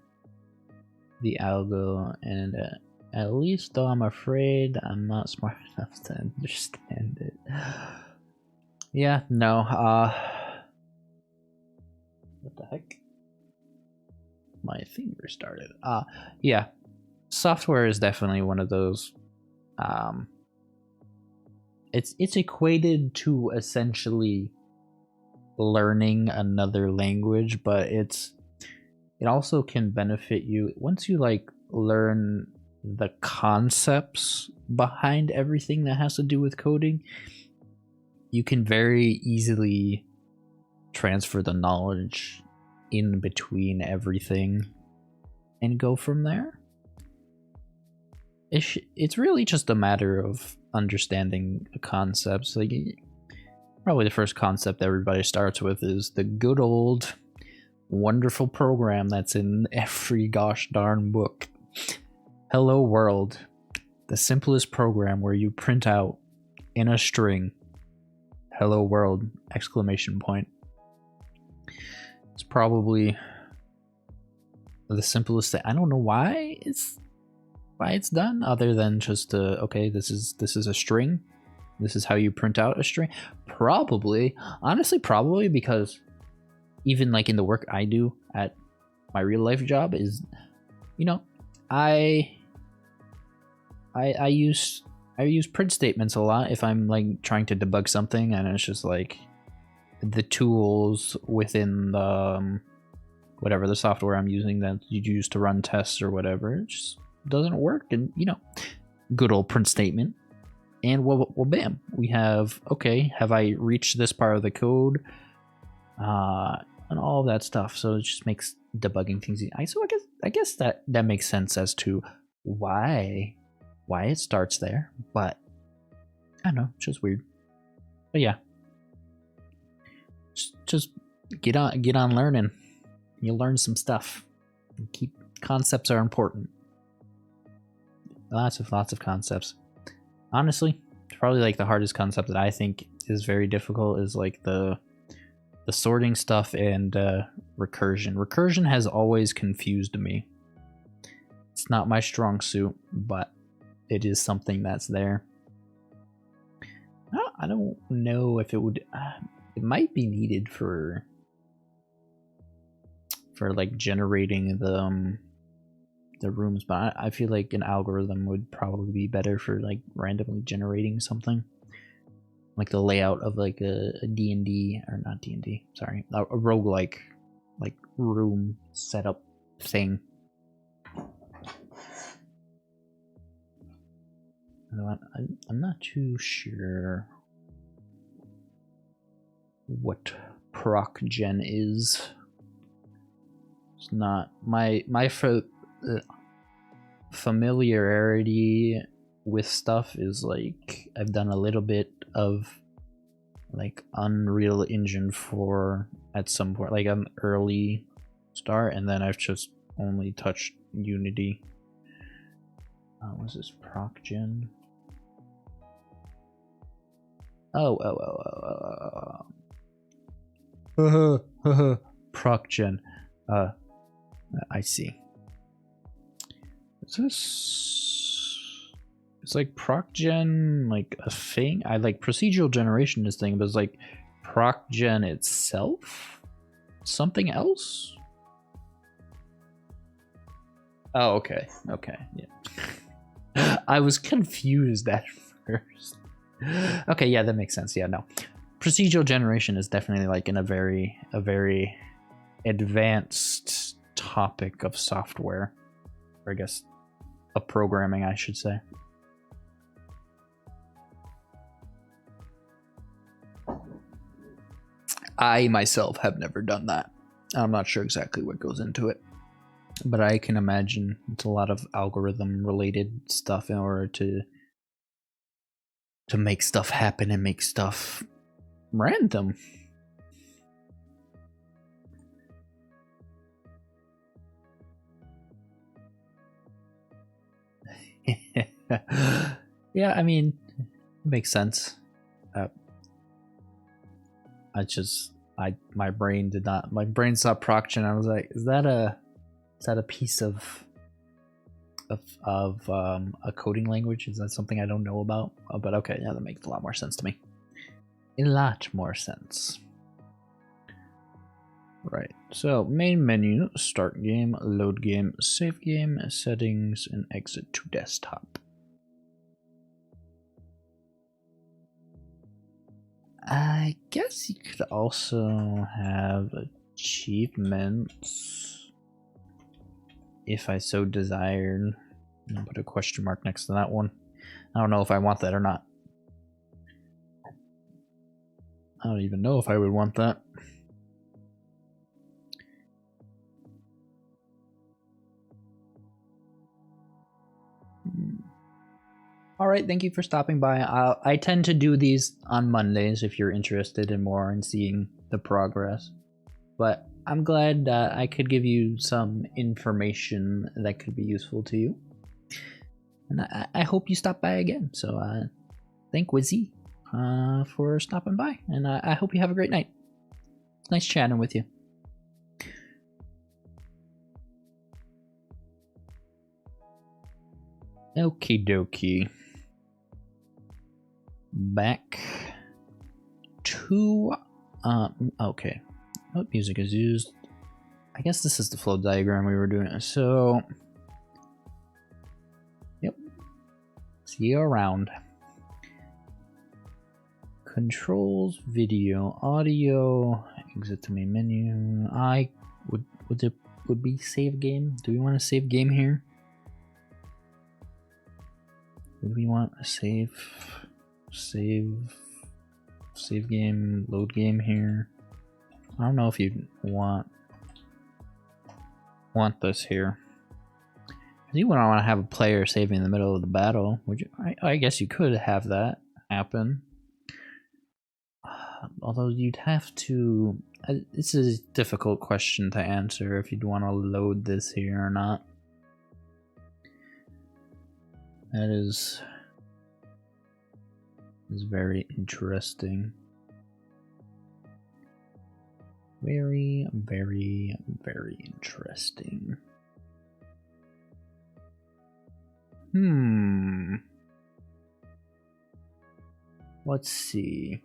the algo, and at least though I'm afraid I'm not smart enough to understand it. Yeah, no, what the heck? My thing restarted. Yeah, software is definitely one of those, it's equated to essentially learning another language, but it also can benefit you once you like learn the concepts behind everything that has to do with coding. You can very easily transfer the knowledge in between everything and go from there. It's really just a matter of understanding the concepts. Like, probably the first concept everybody starts with is the good old wonderful program that's in every gosh darn book. Hello world, the simplest program where you print out in a string, hello world, exclamation point. It's probably the simplest thing. I don't know why it's done, other than just okay, this is a string. This is how you print out a string. Probably, honestly, probably because even like in the work I do at my real life job is, you know, I use print statements a lot if I'm like trying to debug something, and it's just like the tools within the whatever the software I'm using that you use to run tests or whatever, it just doesn't work, and you know, good old print statement. And well, bam, we have, okay, have I reached this part of the code, and all of that stuff. So it just makes debugging things easy. So I guess that makes sense as to why it starts there, but I don't know, it's just weird. But yeah, just get on learning. You'll learn some stuff. Concepts are important. Lots of concepts. Honestly, it's probably like the hardest concept that I think is very difficult is like the sorting stuff and recursion. Recursion has always confused me. It's not my strong suit, but it is something that's there. I don't know if it would. It might be needed for like generating the rooms, but I feel like an algorithm would probably be better for like randomly generating something, like the layout of like a D&D, or not D&D, sorry, a roguelike like room setup thing. I'm not too sure what proc gen is. It's not my familiarity with stuff is like I've done a little bit of like Unreal Engine 4 at some point, like an early start, and then I've just only touched Unity. What's this proc gen? Proc gen. I see. Is this? It's like proc gen, like a thing. I like procedural generation this thing, but it's like proc gen itself, something else. Oh, okay, yeah. I was confused at first. Okay, yeah, that makes sense. Yeah, no, procedural generation is definitely like in a very advanced topic of software, or I guess of programming, I should say. I myself have never done that. I'm not sure exactly what goes into it, but I can imagine it's a lot of algorithm related stuff in order to make stuff happen and make stuff random. Yeah, I mean, it makes sense. My brain stopped processing. I was like, is that a piece of a coding language? Is that something I don't know about? Oh, but okay, yeah, that makes a lot more sense to me. A lot more sense. Right, so main menu, start game, load game, save game, settings, and exit to desktop. I guess you could also have achievements if I so desired. I'll put a question mark next to that one. I don't know if I want that or not. I don't even know if I would want that. Alright, thank you for stopping by. I tend to do these on Mondays if you're interested in more and seeing the progress. But I'm glad I could give you some information that could be useful to you. And I hope you stop by again. So thank Wizzy for stopping by. And I hope you have a great night. It's nice chatting with you. Okie dokie. Back to okay. What music is used? I guess this is the flow diagram we were doing. So yep. See you around. Controls, video, audio, exit to main menu. Would be save game? Do we want to save game here? Would we want a save game, load game here? I don't know if you want this here. You wouldn't want to have a player saving in the middle of the battle, would you? I guess you could have that happen. Although you'd have to... this is a difficult question to answer if you'd want to load this here or not. That is very interesting. Very, very, very interesting. Let's see.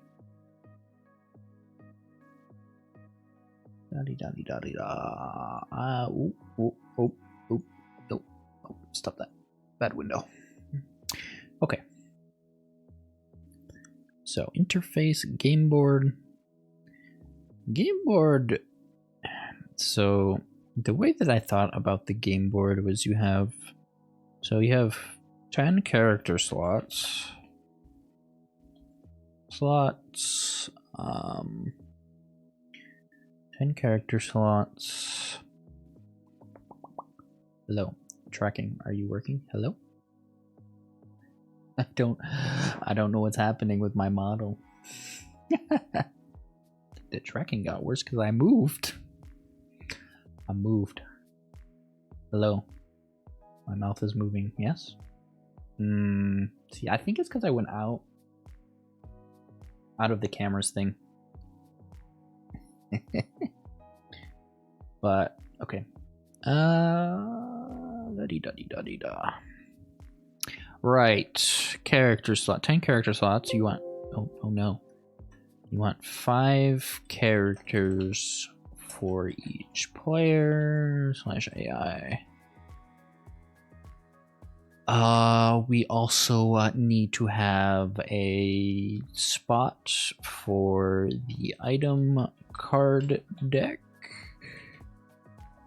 Stop that. Bad window. Okay. So interface, game board. Game board. So the way that I thought about the game board was you have 10 character slots. 10 character slots. Hello, tracking. Are you working? Hello? I don't know what's happening with my model. The tracking got worse because I moved. Hello. My mouth is moving. Yes? See, I think it's because I went out of the cameras thing. But okay. Da-dee-da-dee-da-dee-da. Right. Character slot. 10 character slots. You want... Oh no. You want 5 characters for each player / AI. We also need to have a spot for the item card deck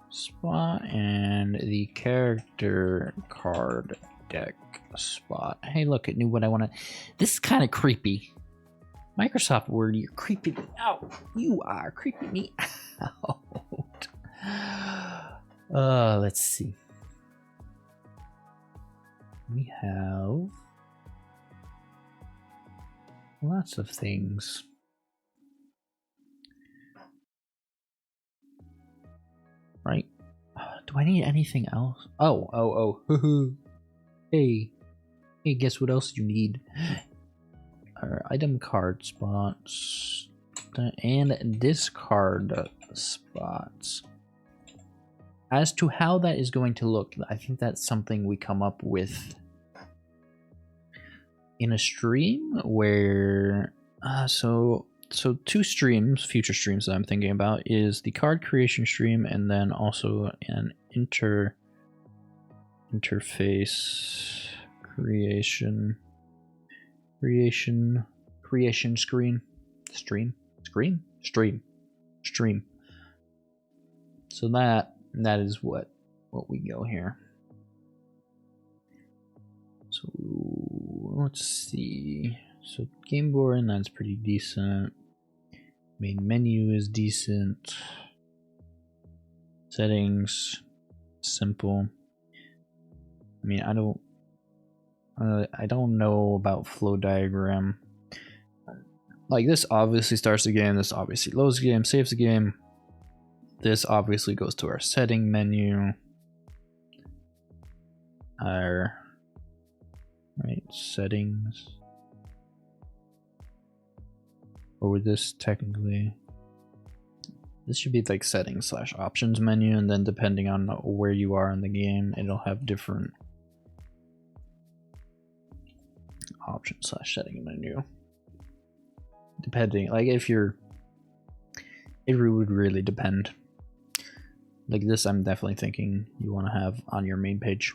spot and the character card deck spot. Hey, look, it knew what I want to... This is kind of creepy. Microsoft Word, you're creeping me out. You are creeping me out. Let's see. We have lots of things. Right? Do I need anything else? Oh. Hey, guess what else you need? Our item card spots and discard spots. As to how that is going to look, I think that's something we come up with in a stream where so two streams, future streams that I'm thinking about is the card creation stream and then also an interface creation screen stream. So that is what we go here. So let's see. So game board, and that's pretty decent. Main menu is decent. Settings, simple. I mean, I don't know about flow diagram. Like, this obviously starts the game, this obviously loads the game, saves the game. This obviously goes to our setting menu. Our settings. Or would this technically? This should be like settings / options menu, and then depending on where you are in the game, it'll have different options / setting menu. Depending, like it would really depend. Like this, I'm definitely thinking you want to have on your main page.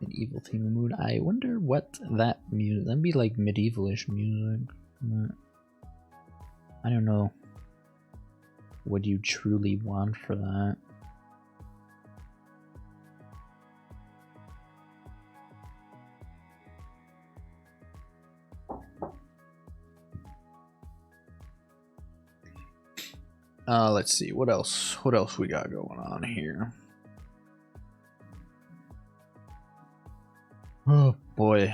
Medieval theme and mood. I wonder what that music. That'd be like medievalish music. I don't know what you truly want for that. Let's see, what else we got going on here? Oh boy.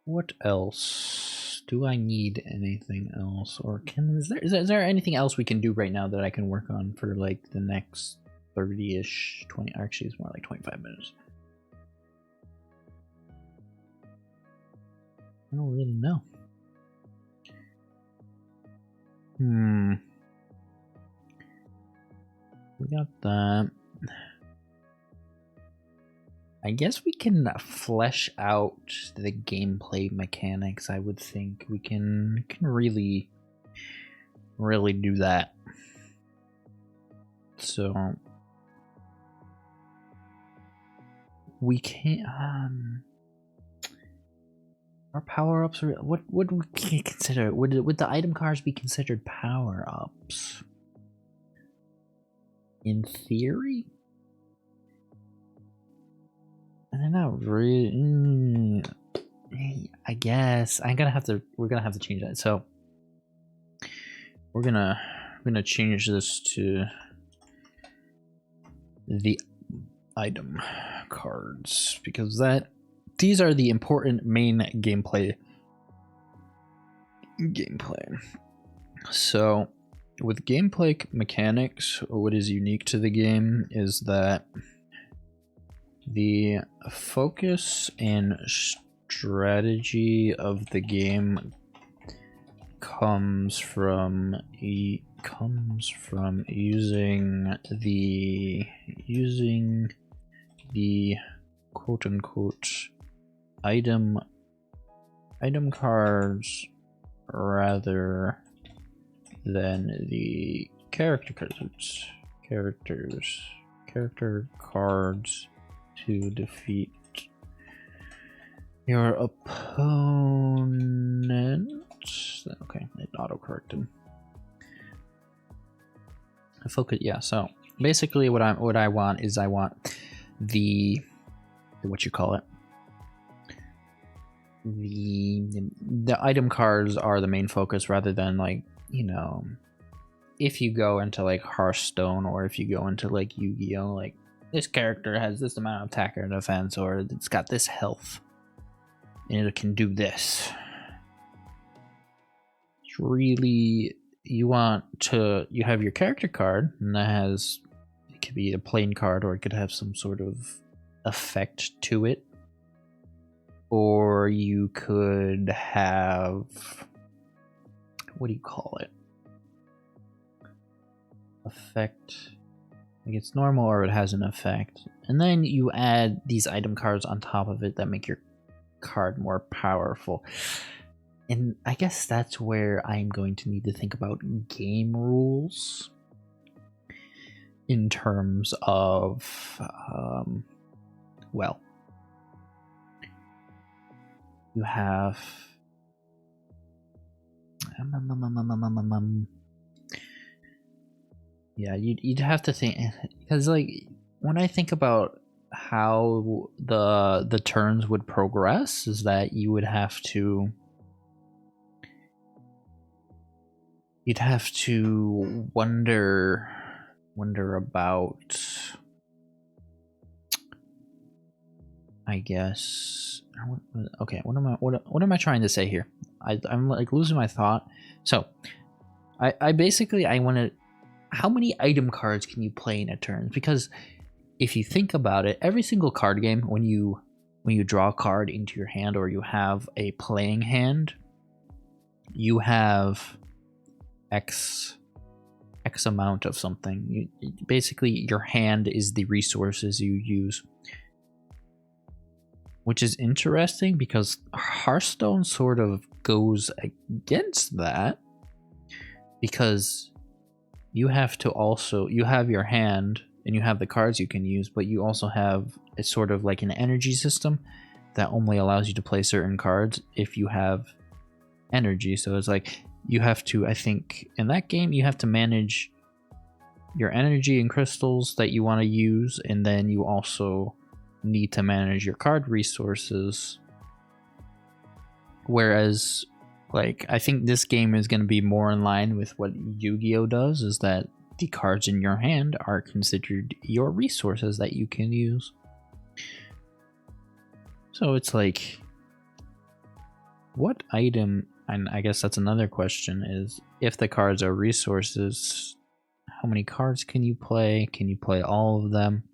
What else? Do I need anything else? Or is there anything else we can do right now that I can work on for like the next 30-ish, 20, actually it's more like 25 minutes. I don't really know. We got that. I guess we can flesh out the gameplay mechanics. I would think we can really do that. So we can our power-ups are, what would we consider? Would the item cards be considered power-ups? In theory? They're not really. I guess we're gonna have to change that. So we're gonna change this to the item cards because these are the important main gameplay. So with gameplay mechanics, what is unique to the game is that the focus and strategy of the game comes from using the quote unquote item cards rather than the character cards to defeat your opponent. Okay, it auto-corrected. Focus, yeah. So basically, what I want is I want the what you call it. The item cards are the main focus, rather than like, you know, if you go into like Hearthstone or if you go into like Yu-Gi-Oh, like this character has this amount of attack or defense, or it's got this health and it can do this. It's really, you have your character card, and that has, it could be a plain card or it could have some sort of effect to it. Or you could have, what do you call it? Effect. Like it's normal or it has an effect. And then you add these item cards on top of it that make your card more powerful. And I guess that's where I'm going to need to think about game rules in terms of, well, you have yeah, you'd have to think, because like when I think about how the turns would progress, is that you'd have to wonder about, I guess. Okay, what am I trying to say here? I'm like losing my thought. So I basically, I want to, how many item cards can you play in a turn? Because if you think about it, every single card game, when you draw a card into your hand, or you have a playing hand, you have X amount of something. Basically, your hand is the resources you use. Which is interesting because Hearthstone sort of goes against that, because you have your hand and you have the cards you can use, but you also have, it's sort of like an energy system that only allows you to play certain cards if you have energy. So it's like you have to, I think in that game, you have to manage your energy and crystals that you want to use, and then you also need to manage your card resources. Whereas, like, I think this game is going to be more in line with what Yu-Gi-Oh does, is that the cards in your hand are considered your resources that you can use. So it's like, what item, and I guess that's another question, is if the cards are resources, how many cards can you play? Can you play all of them?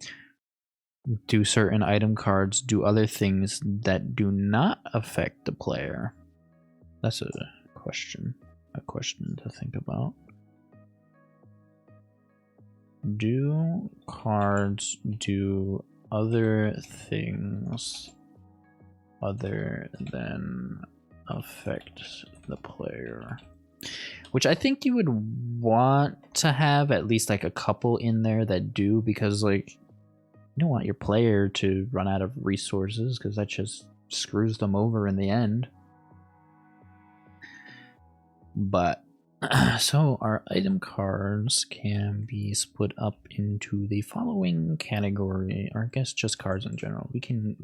Do certain item cards do other things that do not affect the player? That's a question to think about. Do cards do other things other than affect the player? Which I think you would want to have at least like a couple in there that do, because like, you don't want your player to run out of resources, because that just screws them over in the end. But so our item cards can be split up into the following category, or I guess just cards in general. We can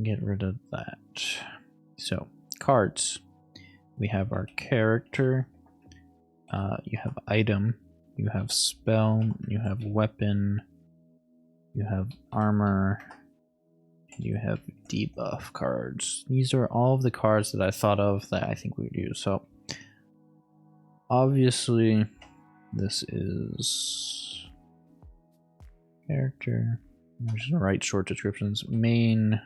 get rid of that. So cards, we have our character, you have item, you have spell, you have weapon, you have armor, and you have debuff cards. These are all of the cards that I thought of that I think we would use. So obviously this is character. I'm just gonna write short descriptions. Main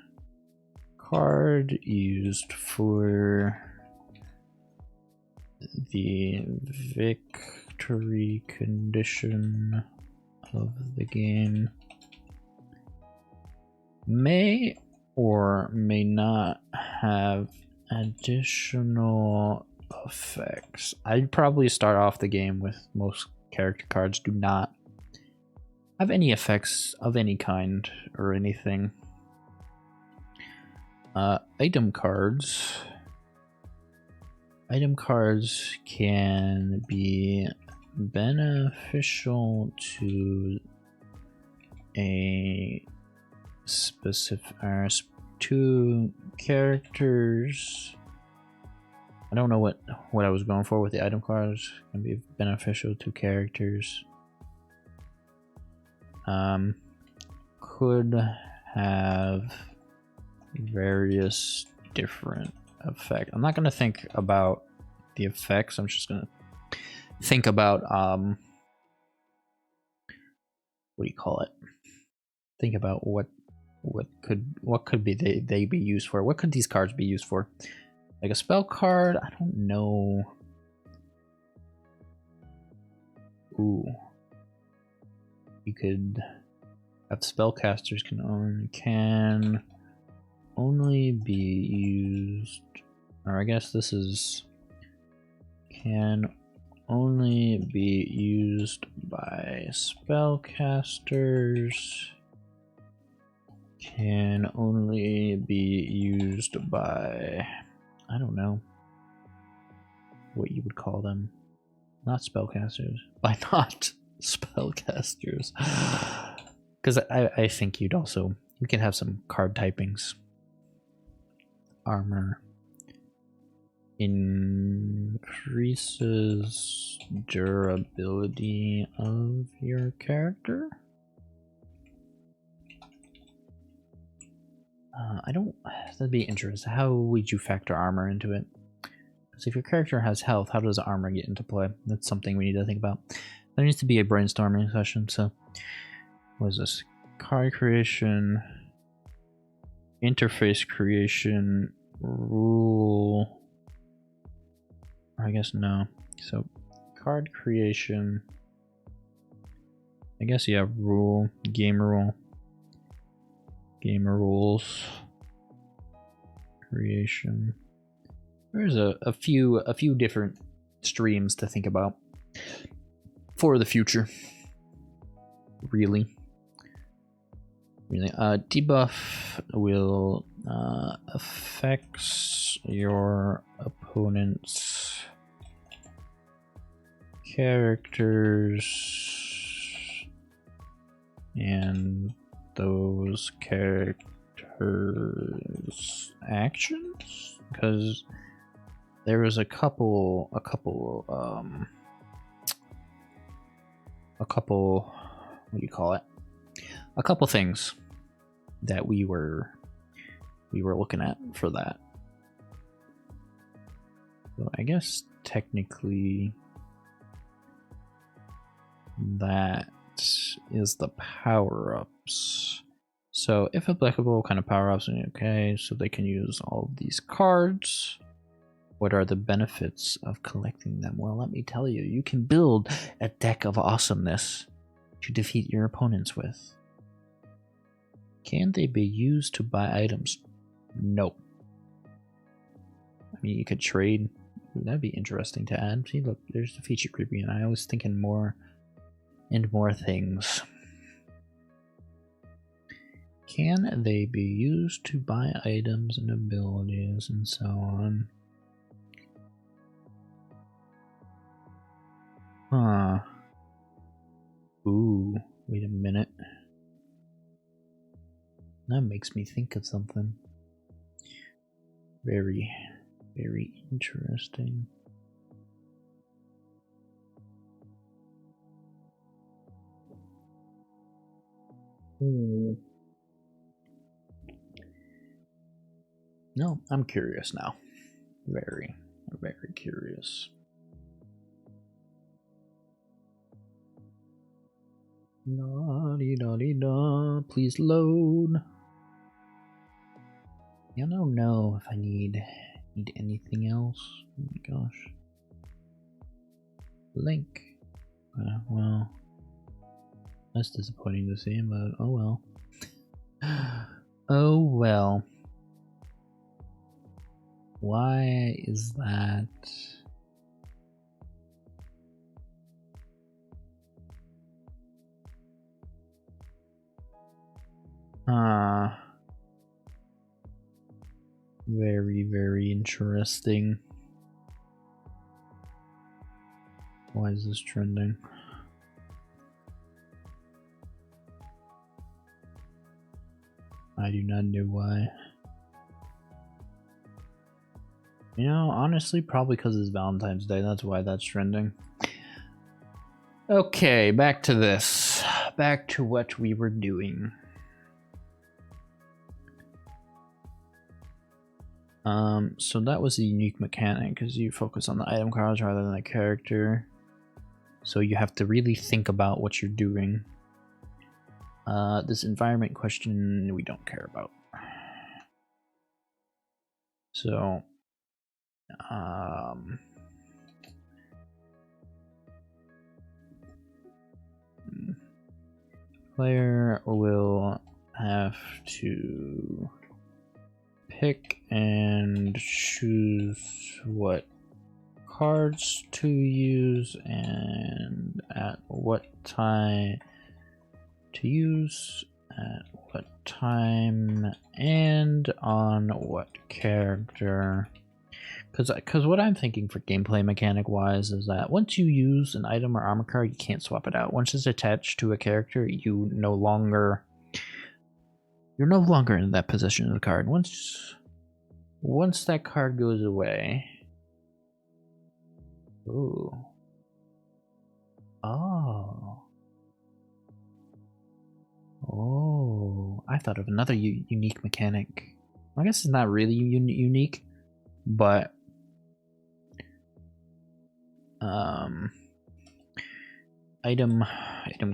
card used for the victory condition of the game. May or may not have additional effects. I'd probably start off the game with most character cards do not have any effects of any kind or anything. Item cards. Item cards can be beneficial to a specific 2 characters. I don't know what I was going for with the item cards. Can be beneficial to characters. Could have various different effects. I'm not gonna think about the effects. I'm just gonna think about what do you call it? Think about what could be they be used for? What could these cards be used for? Like a spell card? I don't know. Ooh. You could have spellcasters can only be used, or I guess this is can only be used by spellcasters. Can only be used by, I don't know what you would call them. Not spellcasters. By not spellcasters. Because I think you can have some card typings. Armor increases durability of your character. That'd be interesting. How would you factor armor into it? Because if your character has health, how does armor get into play? That's something we need to think about. There needs to be a brainstorming session. So, what is this? Card creation, interface creation, rule. I guess no. So, card creation. I guess yeah, rule, gamer rules, creation. There's a few different streams to think about for the future. Really. Debuff will affects your opponent's characters and those characters' actions, because there was a couple what do you call it? A couple things that we were looking at for that. So I guess technically that is the power-ups. So if applicable, kind of power-ups, okay, so they can use all of these cards. What are the benefits of collecting them? Well, let me tell you, you can build a deck of awesomeness to defeat your opponents with. Can they be used to buy items? Nope. I mean, you could trade. That'd be interesting to add. See, look, there's the feature creepy, and I was thinking more and more things. Can they be used to buy items and abilities and so on? Huh. Ooh, wait a minute. That makes me think of something. Very, very interesting. Ooh. No, I'm curious now. Very, very curious. Da-dee-da-dee-da, please load. I don't know if I need anything else. Oh my gosh. Link. Well, that's disappointing to see, but oh well. Oh well. Why is that? Very, very interesting. Why is this trending? I do not know why. You know, honestly, probably because it's Valentine's Day. That's why that's trending. Okay, back to this. Back to what we were doing. So that was a unique mechanic because you focus on the item cards rather than the character. So you have to really think about what you're doing. This environment question we don't care about. So, player will have to pick and choose what cards to use and at what time to use, at what time, and on what character. Because what I'm thinking for gameplay mechanic wise is that once you use an item or armor card, you can't swap it out. Once it's attached to a character, you're no longer in that position of the card. Once that card goes away. Ooh. Oh, I thought of another unique mechanic. I guess it's not really unique, but item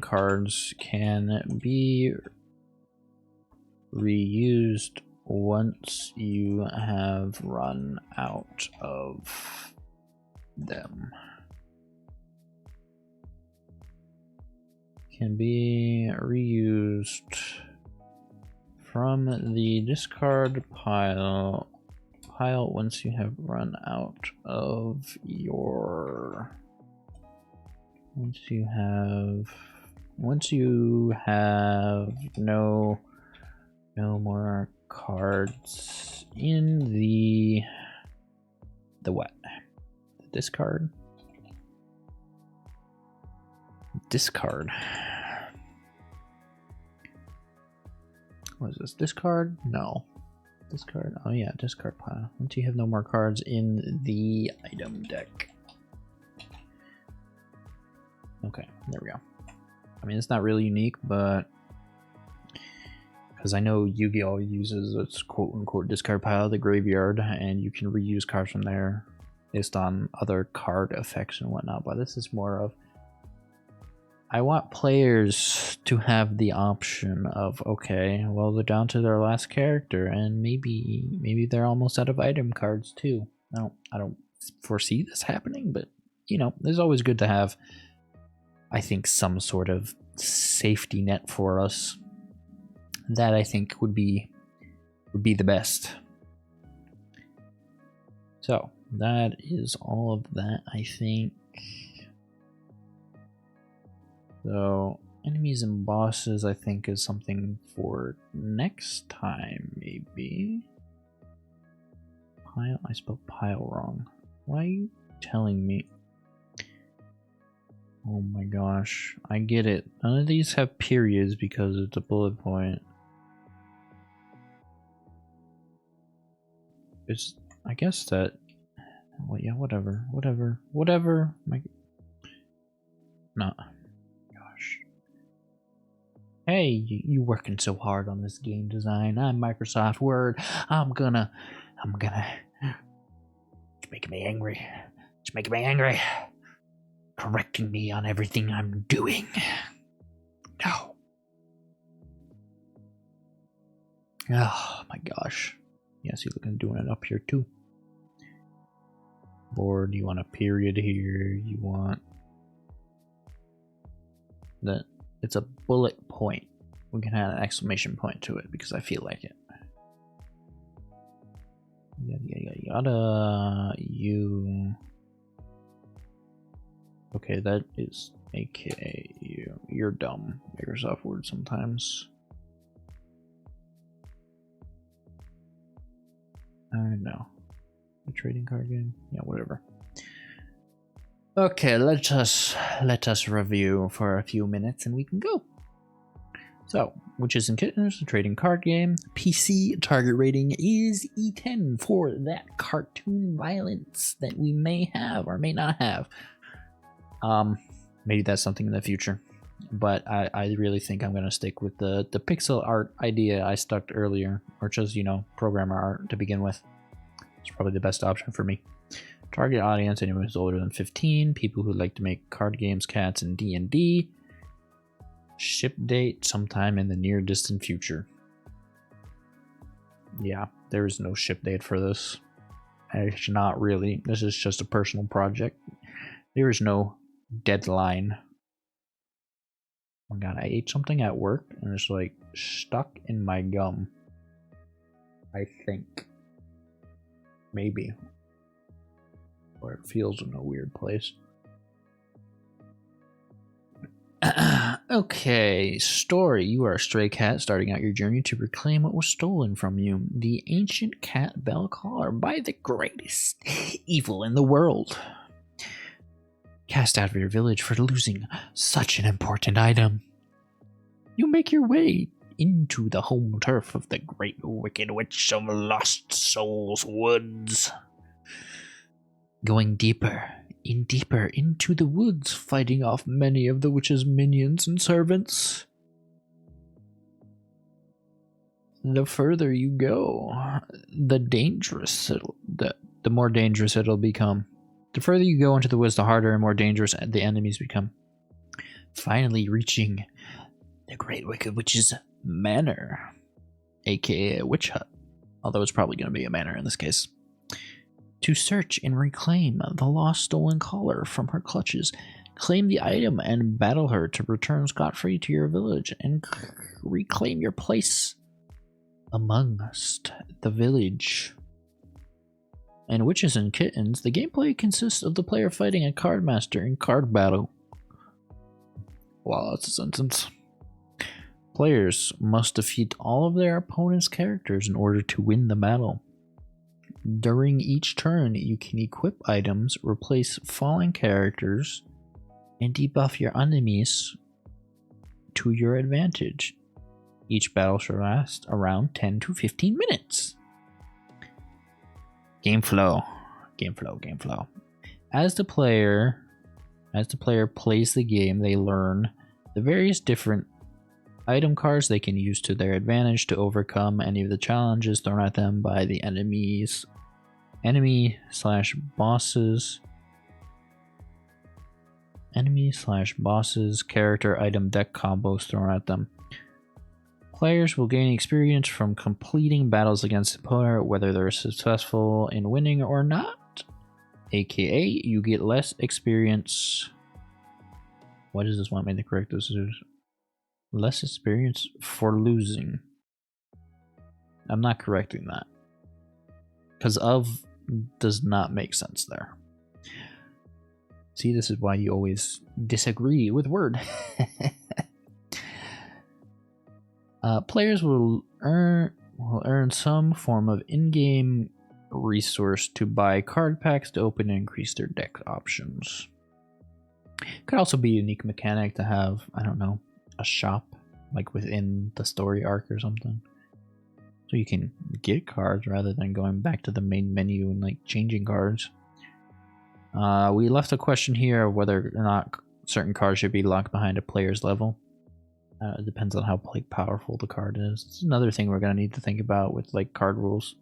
cards can be reused once you have run out of them. Can be reused from the discard pile once you have run out of your once you have no more cards in the what? Discard. What is this? Discard? No. Discard. Oh yeah, discard pile. Once you have no more cards in the item deck. Okay, there we go. I mean, it's not really unique, but because I know Yu-Gi-Oh uses its quote-unquote discard pile, the graveyard, and you can reuse cards from there based on other card effects and whatnot. But this is more of, I want players to have the option of, okay, well, they're down to their last character, and maybe they're almost out of item cards too. I don't foresee this happening, but you know, it's always good to have, I think, some sort of safety net for us. That I think would be the best. So that is all of that, I think. So enemies and bosses, I think, is something for next time, maybe. Pile? I spelled pile wrong. Why are you telling me? Oh my gosh, I get it. None of these have periods because it's a bullet point. It's, I guess that, well, yeah, whatever. No. Gosh. Hey, you working so hard on this game design. I'm Microsoft Word. I'm gonna. It's making me angry. Correcting me on everything I'm doing. No. Oh my gosh. Yes, you're looking doing it up here too. Board, you want a period here, you want that it's a bullet point. We can add an exclamation point to it because I feel like it. Yada you. Okay, that is AKA you. You're dumb, Microsoft Word sometimes. I don't know. A trading card game? Yeah, whatever. Okay, let us review for a few minutes and we can go. So, Witches and Kittens, a trading card game. PC target rating is E10 for that cartoon violence that we may have or may not have. Maybe that's something in the future. But I really think I'm going to stick with the pixel art idea I stuck earlier, or just, you know, programmer art to begin with. It's probably the best option for me. Target audience, anyone who's older than 15, people who like to make card games, cats, and D&D. Ship date sometime in the near distant future. Yeah, there is no ship date for this. It's not really. This is just a personal project. There is no deadline. Oh my god, I ate something at work and it's like stuck in my gum. I think. Maybe. Or it feels in a weird place. Okay, story. You are a stray cat starting out your journey to reclaim what was stolen from you. The ancient cat bell collar by the greatest evil in the world. Cast out of your village for losing such an important item. You make your way into the home turf of the great wicked witch of Lost Souls Woods. Going deeper into the woods, fighting off many of the witch's minions and servants. The further you go, the more dangerous it'll become. The further you go into the woods, the harder and more dangerous the enemies become. Finally reaching the Great Wicked Witch's manor, aka a witch hut, although it's probably going to be a manor in this case. To search and reclaim the lost stolen collar from her clutches. Claim the item and battle her to return scot-free to your village and reclaim your place amongst the village. In Witches and Kittens, the gameplay consists of the player fighting a card master in card battle. Wow, that's a sentence. Players must defeat all of their opponent's characters in order to win the battle. During each turn, you can equip items, replace fallen characters, and debuff your enemies to your advantage. Each battle should last around 10 to 15 minutes. Game flow. As the player plays the game, they learn the various different item cards they can use to their advantage to overcome any of the challenges thrown at them by the enemy/bosses character item deck combos thrown at them. Players will gain experience from completing battles against the opponent, whether they're successful in winning or not, aka you get less experience. Why does this want me to correct this? Less experience for losing. I'm not correcting that, because of does not make sense there. See, this is why you always disagree with word. Players will earn some form of in-game resource to buy card packs to open and increase their deck options. Could also be a unique mechanic to have, I don't know, a shop like within the story arc or something, so you can get cards rather than going back to the main menu and like changing cards. We left a question here of whether or not certain cards should be locked behind a player's level. It depends on how like powerful the card is. It's another thing we're gonna need to think about with like card rules.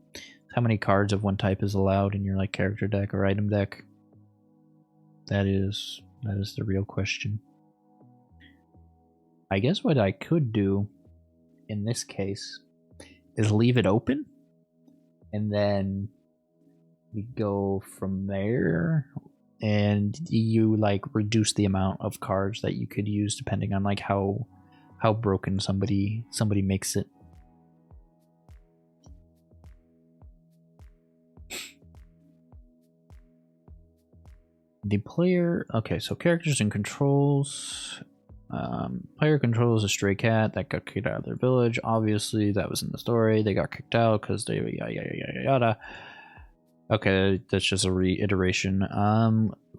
How many cards of one type is allowed in your like character deck or item deck? That is the real question. I guess what I could do in this case is leave it open, and then we go from there, and you like reduce the amount of cards that you could use depending on like how broken somebody makes it. The player, okay, so characters and controls. Player controls a stray cat that got kicked out of their village. Obviously, that was in the story. They got kicked out because they yada. Okay, that's just a reiteration.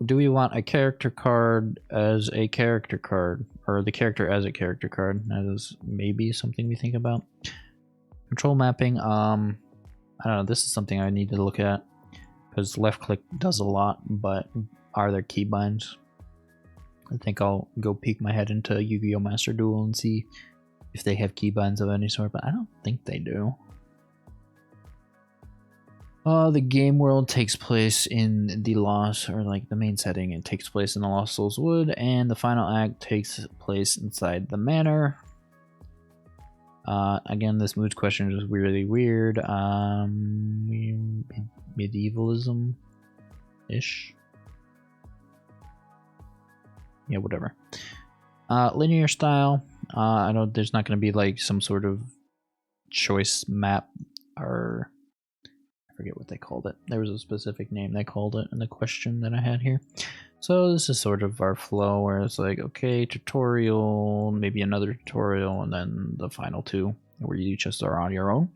Do we want a character card as a character card, or the character as a character card? That is maybe something we think about. Control mapping. I don't know. This is something I need to look at because left click does a lot, but are there keybinds? I think I'll go peek my head into Yu-Gi-Oh! Master Duel and see if they have keybinds of any sort, but I don't think they do. The game world takes place in the Lost, or like the main setting, it takes place in the Lost Souls Wood, and the final act takes place inside the manor. Again, this mood question is really weird. Medievalism-ish? Yeah, whatever. Linear style. I know there's not going to be like some sort of choice map, or I forget what they called it. There was a specific name they called it in the question that I had here. So this is sort of our flow where it's like, okay, tutorial, maybe another tutorial, and then the final two where you just are on your own.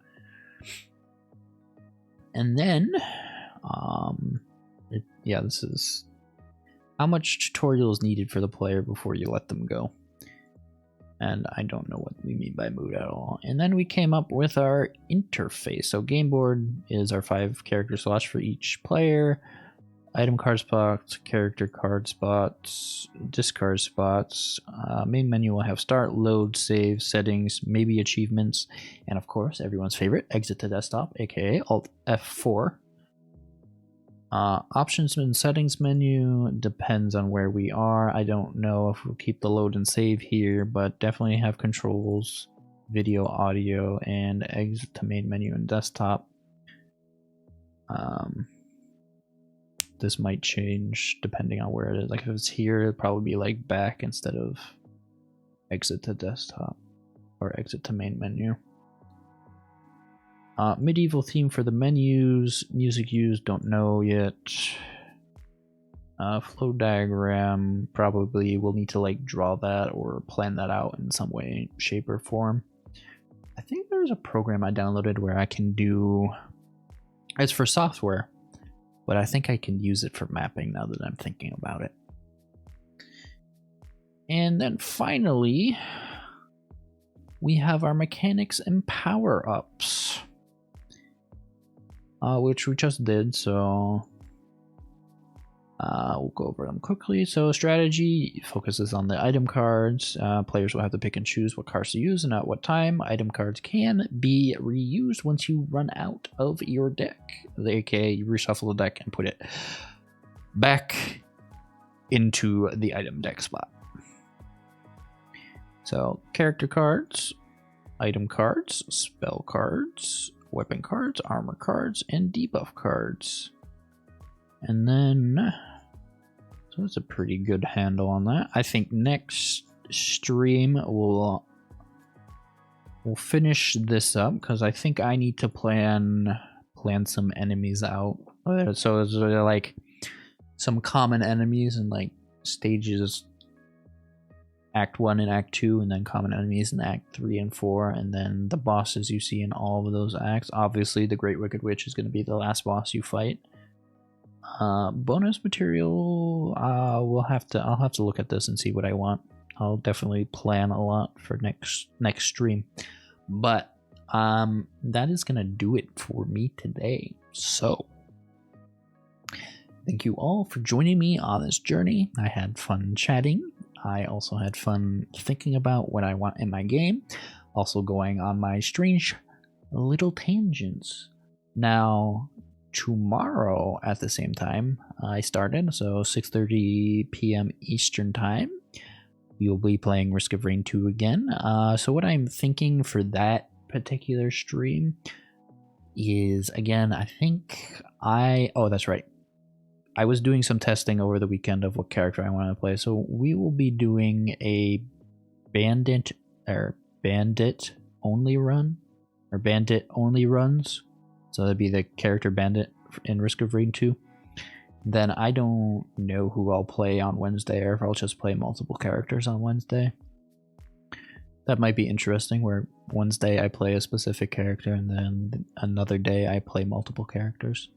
And then, this is how much tutorial is needed for the player before you let them go. And I don't know what we mean by mood at all. And then we came up with our interface. So game board is our 5 character slots for each player. Item card spots, character card spots, discard spots. Main menu will have start, load, save, settings, maybe achievements, and of course everyone's favorite, exit to desktop, aka Alt F4. Options and settings menu depends on where we are. I don't know if we'll keep the load and save here, but definitely have controls, video, audio, and exit to main menu and desktop. This might change depending on where it is. Like if it's here, it'd probably be like back instead of exit to desktop or exit to main menu. Medieval theme for the menus, music used, don't know yet. Flow diagram, probably we'll need to like draw that or plan that out in some way, shape, or form. I think there's a program I downloaded where I can do, it's for software, but I think I can use it for mapping now that I'm thinking about it. And then finally, we have our mechanics and power-ups, which we just did, so we'll go over them quickly. So strategy focuses on the item cards. Players will have to pick and choose what cards to use and at what time. Item cards can be reused once you run out of your deck. AKA you reshuffle the deck and put it back into the item deck spot. So character cards, item cards, spell cards, weapon cards, armor cards, and debuff cards. And then, so that's a pretty good handle on that. I think next stream we'll finish this up because I think I need to plan some enemies out. So it's like some common enemies and like stages, Act 1 and Act 2, and then common enemies in Act 3 and 4, and then the bosses you see in all of those acts. Obviously, the Great Wicked Witch is going to be the last boss you fight. Bonus material, I'll have to look at this and see what I want. I'll definitely plan a lot for next stream. But that is gonna do it for me today. So thank you all for joining me on this journey. I had fun chatting. I also had fun thinking about what I want in my game. Also going on my strange little tangents. Now, tomorrow at the same time I started, so 6:30 p.m. Eastern time, we will be playing Risk of Rain 2 again. So what I'm thinking for that particular stream is, again, I think oh, that's right. I was doing some testing over the weekend of what character I want to play. So we will be doing a bandit only run, or bandit only runs. So that'd be the character bandit in Risk of Rain 2. Then I don't know who I'll play on Wednesday, or if I'll just play multiple characters on Wednesday. That might be interesting, where Wednesday I play a specific character and then another day I play multiple characters.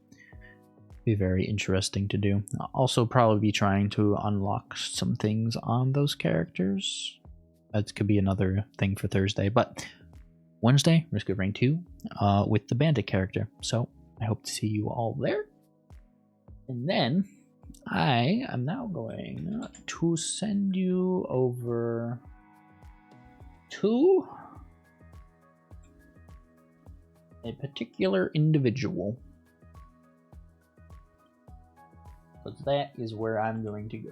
Be very interesting to do. I'll also probably be trying to unlock some things on those characters. That could be another thing for Thursday, but Wednesday, Risk of Rain 2 with the Bandit character. So I hope to see you all there. And then I am now going to send you over to a particular individual. Because that is where I'm going to go.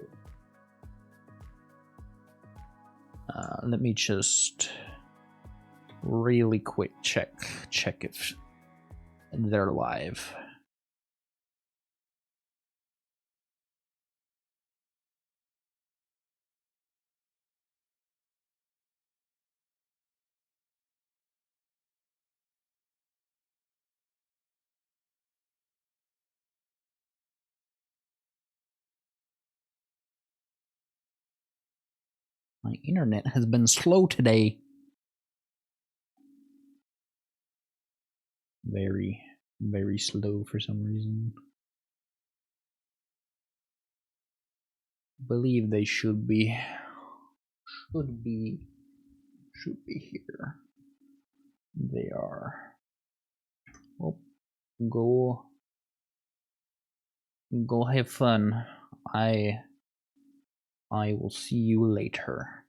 Let me just really quick check if they're live. My internet has been slow today. Very, very slow for some reason. Believe they should be here. They are. Well, go have fun. I will see you later.